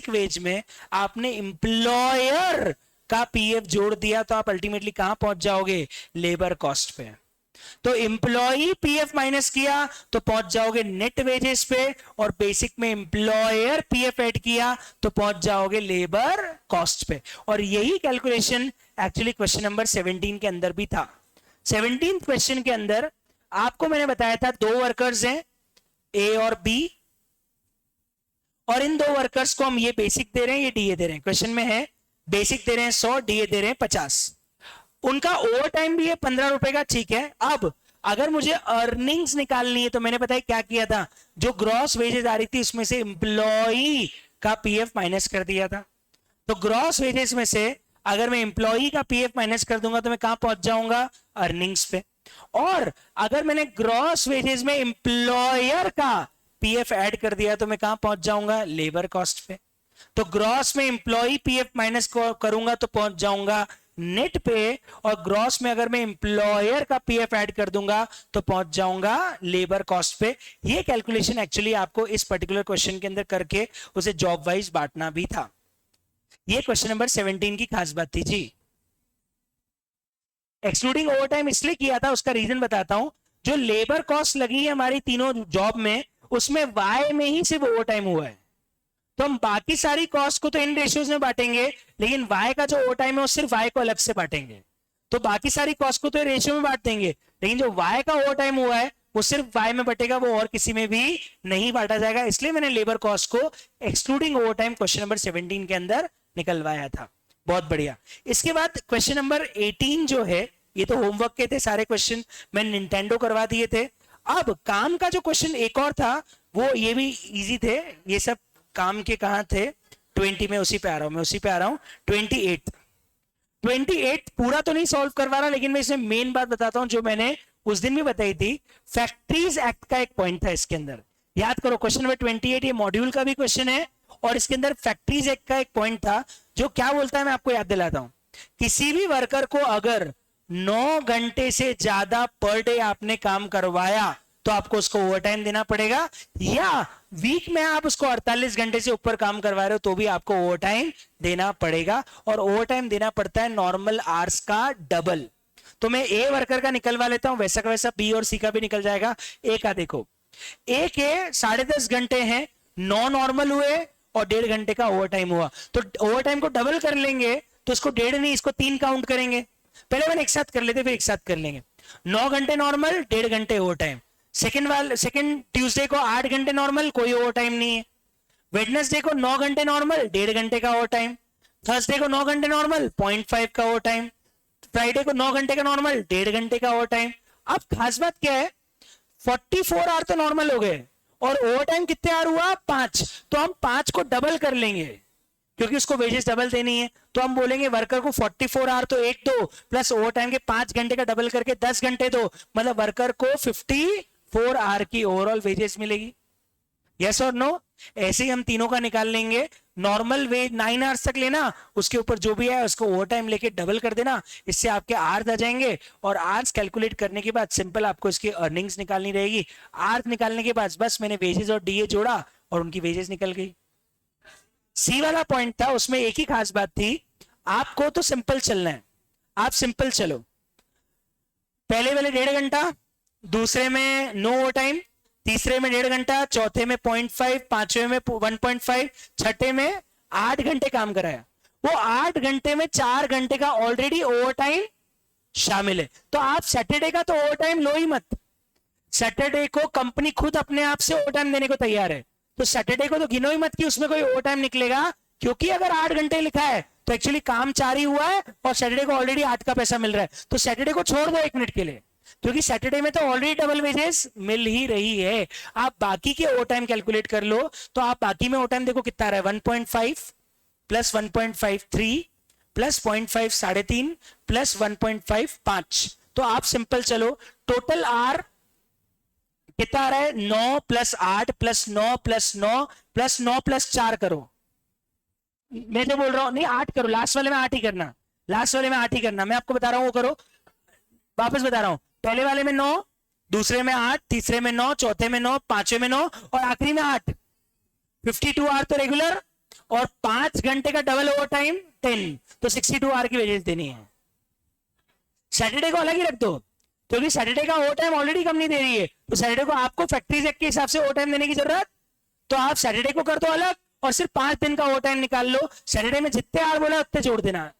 वेज में आपने एम्प्लॉयर का पीएफ जोड़ दिया तो आप अल्टीमेटली कहां पहुंच जाओगे, लेबर कॉस्ट पे। तो एम्प्लॉई पीएफ माइनस किया तो पहुंच जाओगे नेट वेजेस पे, और बेसिक में एम्प्लॉयर पीएफ ऐड किया तो पहुंच जाओगे लेबर कॉस्ट पे। और यही कैलकुलेशन एक्चुअली क्वेश्चन नंबर 17 के अंदर भी था। 17 क्वेश्चन के अंदर आपको मैंने बताया था 2 वर्कर्स हैं ए और बी, और इन 2 वर्कर्स को हम ये बेसिक दे रहे हैं, ये डीए दे रहे हैं। क्वेश्चन में है बेसिक दे रहे हैं 100, डीए दे रहे हैं 50। उनका ओवर टाइम भी है 15 रुपए का, ठीक है। अब अगर मुझे अर्निंग्स निकालनी है तो मैंने बताया क्या किया था, जो ग्रॉस वेजेस आ रही थी उसमें से एम्प्लॉई का पीएफ माइनस कर दिया था। तो ग्रॉस वेजेस में से अगर मैं एम्प्लॉई का पीएफ माइनस कर दूंगा तो मैं कहां पहुंच जाऊंगा, अर्निंग्स पे। और अगर मैंने ग्रॉस वेजेस में एम्प्लॉयर का पीएफ ऐड कर दिया तो मैं कहां पहुंच जाऊंगा, लेबर कॉस्ट पे। तो ग्रॉस में एम्प्लॉई पीएफ माइनस करूंगा तो पहुंच जाऊंगा नेट पे, और ग्रॉस में अगर मैं एम्प्लॉयर का पीएफ ऐड कर दूंगा तो पहुंच जाऊंगा लेबर कॉस्ट पे। ये कैलकुलेशन एक्चुअली आपको इस पर्टिकुलर क्वेश्चन के अंदर करके उसे जॉब वाइज बांटना भी था। ये क्वेश्चन नंबर 17 की खास बात थी जी। एक्सक्लूडिंग ओवरटाइम इसलिए किया था, उसका रीजन बताता हूं। जो लेबर कॉस्ट लगी है हमारी तीनों जॉब में, उसमें वाई में ही सिर्फ ओवरटाइम हुआ है। तो हम बाकी सारी कॉस्ट को तो इन रेशियोज में बांटेंगे, लेकिन वाई का जो ओवर टाइम है वो सिर्फ वाई को अलग से बांटेंगे। तो बाकी सारी कॉस्ट को तो रेशियो में बांट देंगे, लेकिन जो वाई का ओवर टाइम हुआ है वो सिर्फ वाई में बटेगा, वो और किसी में भी नहीं बांटा जाएगा। इसलिए मैंने लेबर कॉस्ट को excluding over time question number 17 के अंदर निकलवाया था। बहुत बढ़िया। इसके बाद क्वेश्चन नंबर 18 जो है, ये तो होमवर्क के थे सारे क्वेश्चन, मैंने निंटेंडो करवा दिए थे। अब काम का जो क्वेश्चन एक और था वो ये भी इजी थे। ये सब काम के कहां थे, 20 में उसी पे आ रहा हूं, मैं उसी पे आ रहा हूं। 28 पूरा तो नहीं सॉल्व करवा रहा, लेकिन मैं इसमें मेन बात बताता हूं जो मैंने उस दिन भी बताई थी। फैक्ट्रीज एक्ट का एक पॉइंट था इसके अंदर, याद करो। क्वेश्चन नंबर 28 ये मॉड्यूल का भी क्वेश्चन है, और इसके अंदर फैक्ट्रीज एक्ट का एक पॉइंट था जो क्या बोलता है, मैं आपको याद दिलाता हूं। किसी भी वर्कर को अगर 9 घंटे से ज्यादा पर डे आपने काम करवाया तो आपको उसको ओवरटाइम देना पड़ेगा, या वीक में आप उसको 48 घंटे से ऊपर काम करवा रहे हो तो भी आपको ओवरटाइम देना पड़ेगा। और ओवरटाइम देना पड़ता है नॉर्मल आवर्स का डबल। तो मैं ए वर्कर का निकलवा लेता हूं, वैसा का वैसा बी और सी का भी निकल जाएगा। ए का देखो, ए के 10.5 घंटे हैं, 9 नॉर्मल हुए और 1.5 घंटे का ओवरटाइम हुआ, तो ओवरटाइम को डबल कर लेंगे तो इसको 1.5 नहीं, इसको 3 काउंट करेंगे। पहले मैंने एक साथ कर लेते, फिर एक साथ कर लेंगे। 9 घंटे नॉर्मल, 1.5 घंटे ओवरटाइम। सेकंड ट्यूसडे को 8 घंटे नॉर्मल, कोई ओवरटाइम नहीं है। वेडनेसडे को 9 घंटे नॉर्मल, 1.5 घंटे का ओवरटाइम। थर्सडे को 9 घंटे नॉर्मल, 0.5 का ओवरटाइम। फ्राइडे को 9 घंटे का नॉर्मल, 1.5 घंटे का ओवरटाइम। अब खास बात क्या है, 44 आवर तो नॉर्मल हो गए और ओवरटाइम कितने आवर हुआ, 5। तो हम 5 को डबल कर लेंगे क्योंकि उसको वेजेस डबल देनी है। तो हम बोलेंगे वर्कर को 44 आवर तो 1 दो, प्लस ओवरटाइम के 5 घंटे का डबल करके 10 घंटे दो, मतलब वर्कर को 54 आवर की ओवरऑल वेजेस मिलेगी। यस और नो? ऐसे ही हम तीनों का निकाल लेंगे। नॉर्मल वेज 9 आवर्स तक लेना, उसके ऊपर जो भी है उसको ओवरटाइम लेके डबल कर देना, इससे आपके आवर्स आ जाएंगे। और आवर्स कैलकुलेट करने के बाद सिंपल आपको इसकी अर्निंग्स निकालनी रहेगी। आवर्स निकालने के बाद बस मैंने वेजेस और डीए जोड़ा और उनकी वेजेस निकल गई। सी वाला पॉइंट था, उसमें एक ही खास बात थी, आपको तो सिंपल चलना है। आप सिंपल चलो, पहले वाले 1.5 घंटा, दूसरे में नो ओवर टाइम, तीसरे में 1.5 घंटा, चौथे में 0.5, पांचवें में 1.5, छठे में 8 घंटे काम कराया। वो 8 घंटे में 4 घंटे का ऑलरेडी ओवर टाइम शामिल है। तो आप सैटरडे का तो ओवर टाइम लो ही मत। सैटरडे को कंपनी खुद अपने आप से ओवर टाइम देने को तैयार है, तो सैटरडे को तो गिनो ही मत कि उसमें कोई ओवर टाइम निकलेगा। क्योंकि अगर 8 घंटे लिखा है तो एक्चुअली काम 4 ही हुआ है और सैटरडे को ऑलरेडी 8 का पैसा मिल रहा है, तो सैटरडे को छोड़ दो 1 मिनट के लिए, क्योंकि सैटरडे में तो ऑलरेडी डबल वेजेस मिल ही रही है। आप बाकी के ओवर टाइम कैलकुलेट कर लो, तो आप बाकी में ओवर टाइम देखो कितना आ रहा है, 1.5 प्लस 1.53 प्लस 0.5 3.5 प्लस 1.5 5। तो आप सिंपल चलो, टोटल आर कितना आ रहा है, 9 plus 8 plus 9 plus 9 plus 9 plus 4 करो। मैं जो बोल रहा हूं, नहीं 8 करो, लास्ट वाले में 8 ही करना, लास्ट वाले में 8 ही करना, मैं आपको बता रहा हूं वो करो, वापस बता रहा हूं, पहले वाले में 9, दूसरे में 8, तीसरे में 9, चौथे में 9, पांचवें में 9 और आखिरी में 8। 52 आर तो रेगुलर और 5 घंटे का डबल ओवर टाइम 10, तो 62 आर की वेजेस देनी है। सैटरडे को अलग ही रख दो, क्योंकि सैटरडे का ओवर टाइम ऑलरेडी कंपनी दे रही है, तो सैटरडे को आपको फैक्ट्रीज एक्ट के हिसाब से ओवर टाइम देने की जरूरत, तो आप सैटरडे को कर दो अलग और सिर्फ 5 दिन का ओवर टाइम निकाल लो। सैटरडे में जितने आर बोला उतने जोड़ देना,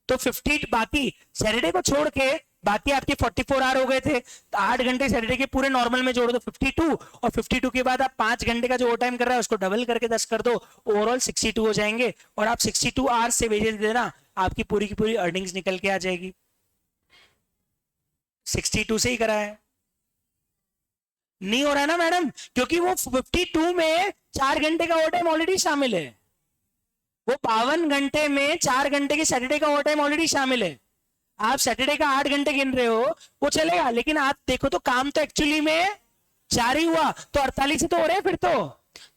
तो 50 बाकी सैटरडे को छोड़ के बाकी आपके 44 आर हो गए थे, तो 8 घंटे सैटरडे के पूरे नॉर्मल में जोड़ दो 52, और 52 के बाद आप 5 घंटे का जो ओवर टाइम कर रहा है उसको डबल करके 10 कर दो, ओवरऑल 62 हो जाएंगे, और आप 62 आर से वेजेस देना, आपकी पूरी की पूरी अर्निंग्स निकल के आ जाएगी। 62 से ही करा है, नहीं हो रहा है ना मैडम, क्योंकि वो 52 में 4 घंटे का ओवर टाइम ऑलरेडी शामिल है, वो 52 घंटे में 4 घंटे के सैटरडे का ओवर टाइम ऑलरेडी शामिल है। आप सैटरडे का 8 घंटे गिन रहे हो वो चलेगा, लेकिन आप देखो तो काम तो एक्चुअली में 4 ही हुआ, तो 48 ही तो हो रहे हैं फिर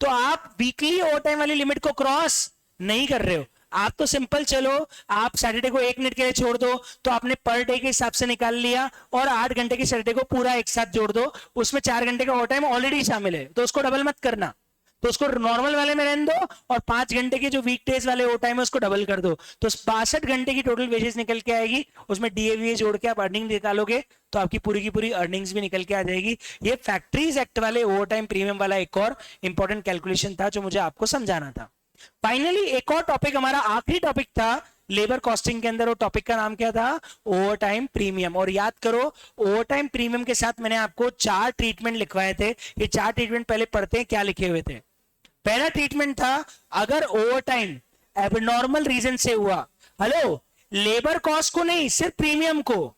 तो आप वीकली ओवर टाइम वाली लिमिट को क्रॉस नहीं कर रहे हो। आप तो सिंपल चलो, आप सैटरडे को 1 मिनट के लिए छोड़ दो, तो आपने पर डे के हिसाब से निकाल लिया, और 8 घंटे के सैटरडे को पूरा एक साथ जोड़ दो, उसमें 4 घंटे का ओवर टाइम ऑलरेडी शामिल है, तो उसको डबल मत करना, तो उसको नॉर्मल वाले में रहने दो, और 5 घंटे के जो वीकडेज वाले ओवर टाइम है उसको डबल कर दो, तो 62 घंटे की टोटल वेजेस निकल के आएगी, उसमें डीएवीए जोड़ के आप अर्निंग निकालोगे तो आपकी पूरी की पूरी अर्निंग्स भी निकल के आ जाएगी। ये फैक्ट्रीज एक्ट वाले ओवर टाइम प्रीमियम वाला एक और इंपॉर्टेंट कैलकुलेशन था जो मुझे आपको समझाना था। फाइनली एक और टॉपिक, हमारा आखिरी टॉपिक था लेबर कॉस्टिंग के अंदर, वो टॉपिक का नाम क्या था, ओवर टाइम प्रीमियम। और याद करो, ओवर टाइम प्रीमियम के साथ मैंने आपको 4 ट्रीटमेंट लिखवाए थे, ये 4 ट्रीटमेंट पहले पढ़ते हैं क्या लिखे हुए थे। पहला ट्रीटमेंट था, अगर ओवर टाइम एबनॉर्मल रीजन से हुआ, हेलो, लेबर कॉस्ट को नहीं, सिर्फ प्रीमियम को,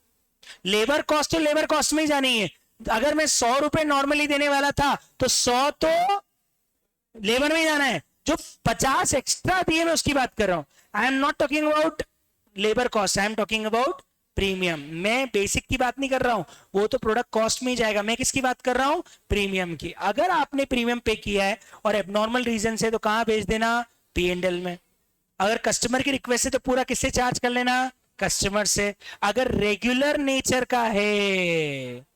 लेबर कॉस्ट तो लेबर कॉस्ट में ही जानी है। अगर मैं 100 रुपए नॉर्मली देने वाला था तो 100 तो लेबर में ही जाना है, जो 50 एक्स्ट्रा दिए मैं उसकी बात कर रहा हूं। I am not talking about labour cost, I am talking about premium. मैं बेसिक की बात नहीं कर रहा हूं, वो तो प्रोडक्ट कॉस्ट में ही जाएगा, मैं किसकी बात कर रहा हूं, प्रीमियम की। अगर आपने प्रीमियम पे किया है और एबनॉर्मल रीजन से, तो कहां भेज देना, P&L में। अगर कस्टमर की रिक्वेस्ट है तो पूरा किससे चार्ज कर लेना, कस्टमर से। अगर रेगुलर नेचर का है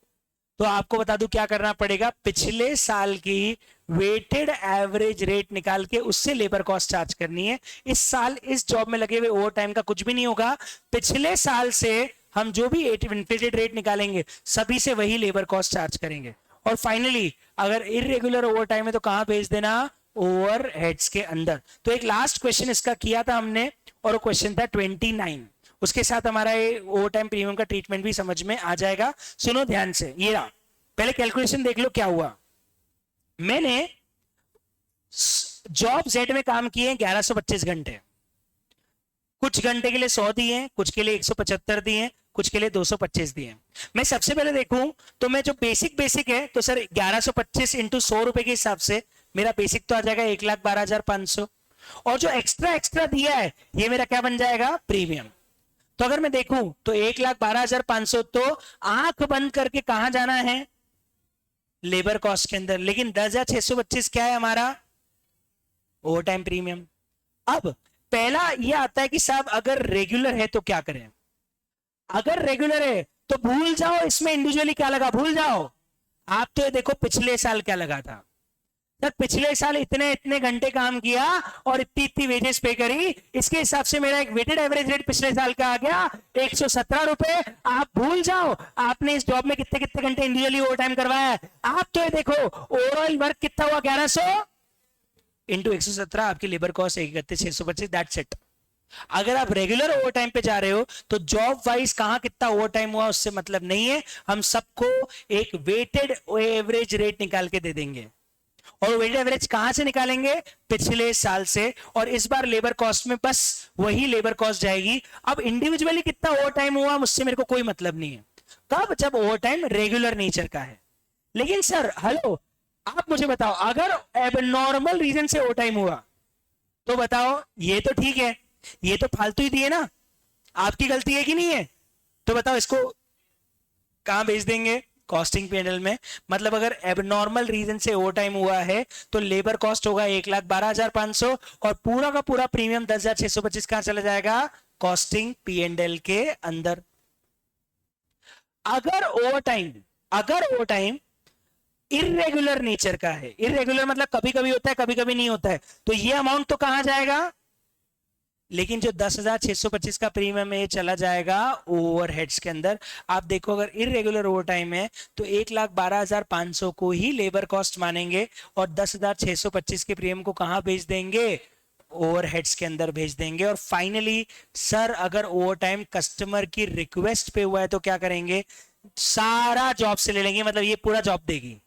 तो आपको बता दूं क्या करना पड़ेगा, पिछले साल की वेटेड एवरेज रेट निकाल के उससे लेबर कॉस्ट चार्ज करनी है। इस साल इस जॉब में लगे हुए ओवर टाइम का कुछ भी नहीं होगा, पिछले साल से हम जो भी इन्फ्लेटेड रेट निकालेंगे सभी से वही लेबर कॉस्ट चार्ज करेंगे। और फाइनली अगर इरेगुलर ओवर टाइम है तो कहां भेज देना, ओवर हेड्स के अंदर। तो एक लास्ट क्वेश्चन इसका किया था हमने, और वो क्वेश्चन था 29। उसके साथ हमारा ये ओवर टाइम प्रीमियम का ट्रीटमेंट भी समझ में आ जाएगा। सुनो ध्यान से, ये रहा, पहले कैलकुलेशन देख लो क्या हुआ। मैंने जॉब जेड में काम किए 1125 घंटे, कुछ घंटे के लिए 100 दिए, कुछ के लिए 175 दिए, कुछ के लिए 225 दिए। मैं सबसे पहले देखूं तो मैं जो बेसिक है, तो सर 1125 इंटू 100 रुपए के हिसाब से मेरा बेसिक तो आ जाएगा 1,12,500, और जो एक्स्ट्रा दिया है ये मेरा क्या बन जाएगा, प्रीमियम। तो अगर मैं देखूं तो 1,12,500 तो आंख बंद करके कहां जाना है, लेबर कॉस्ट के अंदर। लेकिन 10,625 क्या है हमारा, ओवर टाइम प्रीमियम। अब पहला ये आता है कि साहब अगर रेगुलर है तो क्या करें। अगर रेगुलर है तो भूल जाओ इसमें इंडिविजुअली क्या लगा, भूल जाओ। आप तो ये देखो पिछले साल क्या लगा था, तब पिछले साल इतने घंटे काम किया और इतनी वेजेस पे करी, इसके हिसाब से मेरा एक वेटेड एवरेज रेट पिछले साल का आ गया 117 रुपए। आप भूल जाओ आपने इस जॉब में कितने घंटे इंडिविजुअली ओवर टाइम करवाया है। आप तो ये देखो ओवरऑल वर्क कितना हुआ, 1100 इंटू 117, आपकी लेबर कॉस्ट 31,625, दैट्स इट। अगर आप रेगुलर ओवर टाइम पे जा रहे हो तो जॉब वाइज कहां कितना ओवर टाइम हुआ उससे मतलब नहीं है, हम सबको एक वेटेड एवरेज रेट निकाल के दे देंगे। और वेटेड एवरेज कहां से निकालेंगे? पिछले साल से। और इस बार लेबर कॉस्ट में बस वही लेबर कॉस्ट जाएगी। अब इंडिविजुअली कितना ओवर टाइम हुआ मुझसे मेरे को कोई मतलब नहीं है। कब? जब ओवर टाइम रेगुलर नेचर का है। लेकिन सर हेलो, आप मुझे बताओ, अगर एबनॉर्मल रीजन से ओवर टाइम हुआ तो बताओ, ये तो ठीक है, ये तो फालतू ही दिए ना, आपकी गलती है कि नहीं है? तो बताओ इसको कहां भेज देंगे? कॉस्टिंग पैनल में। मतलब अगर एबनॉर्मल रीजन से ओवर टाइम हुआ है तो लेबर कॉस्ट होगा 1,12,500 और पूरा का पूरा प्रीमियम 10,625 कहां चला जाएगा? कॉस्टिंग P&L के अंदर। अगर ओवर टाइम इरेगुलर नेचर का है, इरेगुलर मतलब कभी कभी होता है कभी कभी नहीं होता है, तो ये अमाउंट तो कहां जाएगा? लेकिन जो 10,625 का प्रीमियम है ये चला जाएगा ओवरहेड्स के अंदर। आप देखो अगर इरेगुलर ओवर टाइम है तो 1,12,500 को ही लेबर कॉस्ट मानेंगे और 10,625 के प्रीमियम को कहां भेज देंगे? ओवरहेड्स के अंदर भेज देंगे। और फाइनली सर अगर ओवर टाइम कस्टमर की रिक्वेस्ट पे हुआ है तो क्या करेंगे? सारा जॉब से ले लेंगे, मतलब ये पूरा जॉब देगी,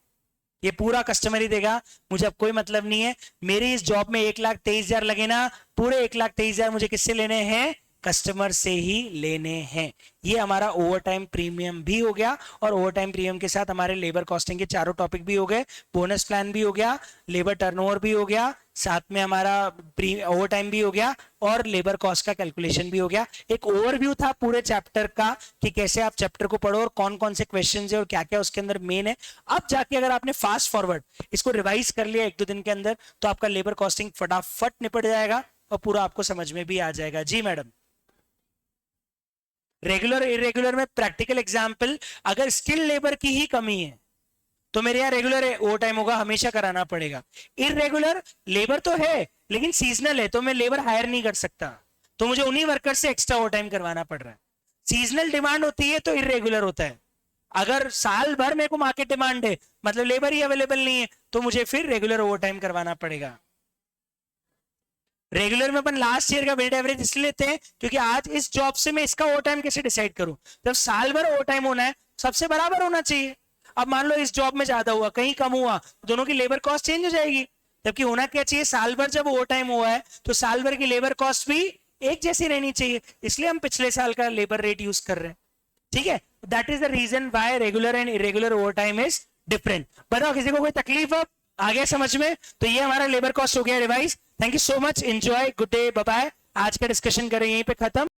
ये पूरा कस्टमर ही देगा, मुझे अब कोई मतलब नहीं है। मेरी इस जॉब में 1,23,000 लगे ना, पूरे 1,23,000 मुझे किससे लेने हैं? कस्टमर से ही लेने हैं। ये हमारा ओवर टाइम प्रीमियम भी हो गया और ओवर टाइम प्रीमियम के साथ हमारे लेबर कॉस्टिंग के चारों टॉपिक भी हो गए, बोनस प्लान भी हो गया, लेबर टर्नओवर भी हो गया, साथ में हमारा ओवर टाइम भी हो गया और लेबर कॉस्ट का कैलकुलेशन भी हो गया। एक ओवरव्यू था पूरे चैप्टर का कि कैसे आप चैप्टर को पढ़ो और कौन कौन से क्वेश्चंस है और क्या क्या उसके अंदर मेन है। अब जाके अगर आपने फास्ट फॉरवर्ड इसको रिवाइज कर लिया 1-2 दिन के अंदर तो आपका लेबर कॉस्टिंग फटाफट निपट जाएगा और पूरा आपको समझ में भी आ जाएगा। जी मैडम। रेगुलर इरेगुलर में प्रैक्टिकल एग्जाम्पल, अगर स्किल लेबर की ही कमी है तो मेरे यहाँ रेगुलर ओवर टाइम होगा, हमेशा कराना पड़ेगा। इरेगुलर लेबर तो है लेकिन सीजनल है तो मैं लेबर हायर नहीं कर सकता, तो मुझे उन्हीं वर्कर से एक्स्ट्रा ओवर टाइम करवाना पड़ रहा है। सीजनल डिमांड होती है तो इरेगुलर होता है। अगर साल भर मेरे को मार्केट डिमांड है मतलब लेबर ही अवेलेबल नहीं है तो मुझे फिर रेगुलर ओवर टाइम करवाना पड़ेगा। रेगुलर में अपन लास्ट ईयर का वेटेड एवरेज इसलिए लेते हैं क्योंकि आज इस जॉब से मैं इसका ओवर टाइम कैसे डिसाइड करूं? जब साल भर ओवर टाइम होना है सबसे बराबर होना चाहिए। अब मान लो इस जॉब में ज्यादा हुआ कहीं कम हुआ, दोनों की लेबर कॉस्ट चेंज हो जाएगी। जबकि होना क्या चाहिए? साल भर जब ओवर टाइम हुआ है तो साल भर की लेबर कॉस्ट भी एक जैसी रहनी चाहिए, इसलिए हम पिछले साल का लेबर रेट यूज कर रहे हैं। ठीक है, that is the reason why regular and irregular overtime is different. बताओ किसी को कोई तकलीफ अब आ गया समझ में? तो ये हमारा लेबर कॉस्ट हो गया revise. Thank you so much, enjoy, good day, bye bye. आज का डिस्कशन करें यहीं पे खत्म।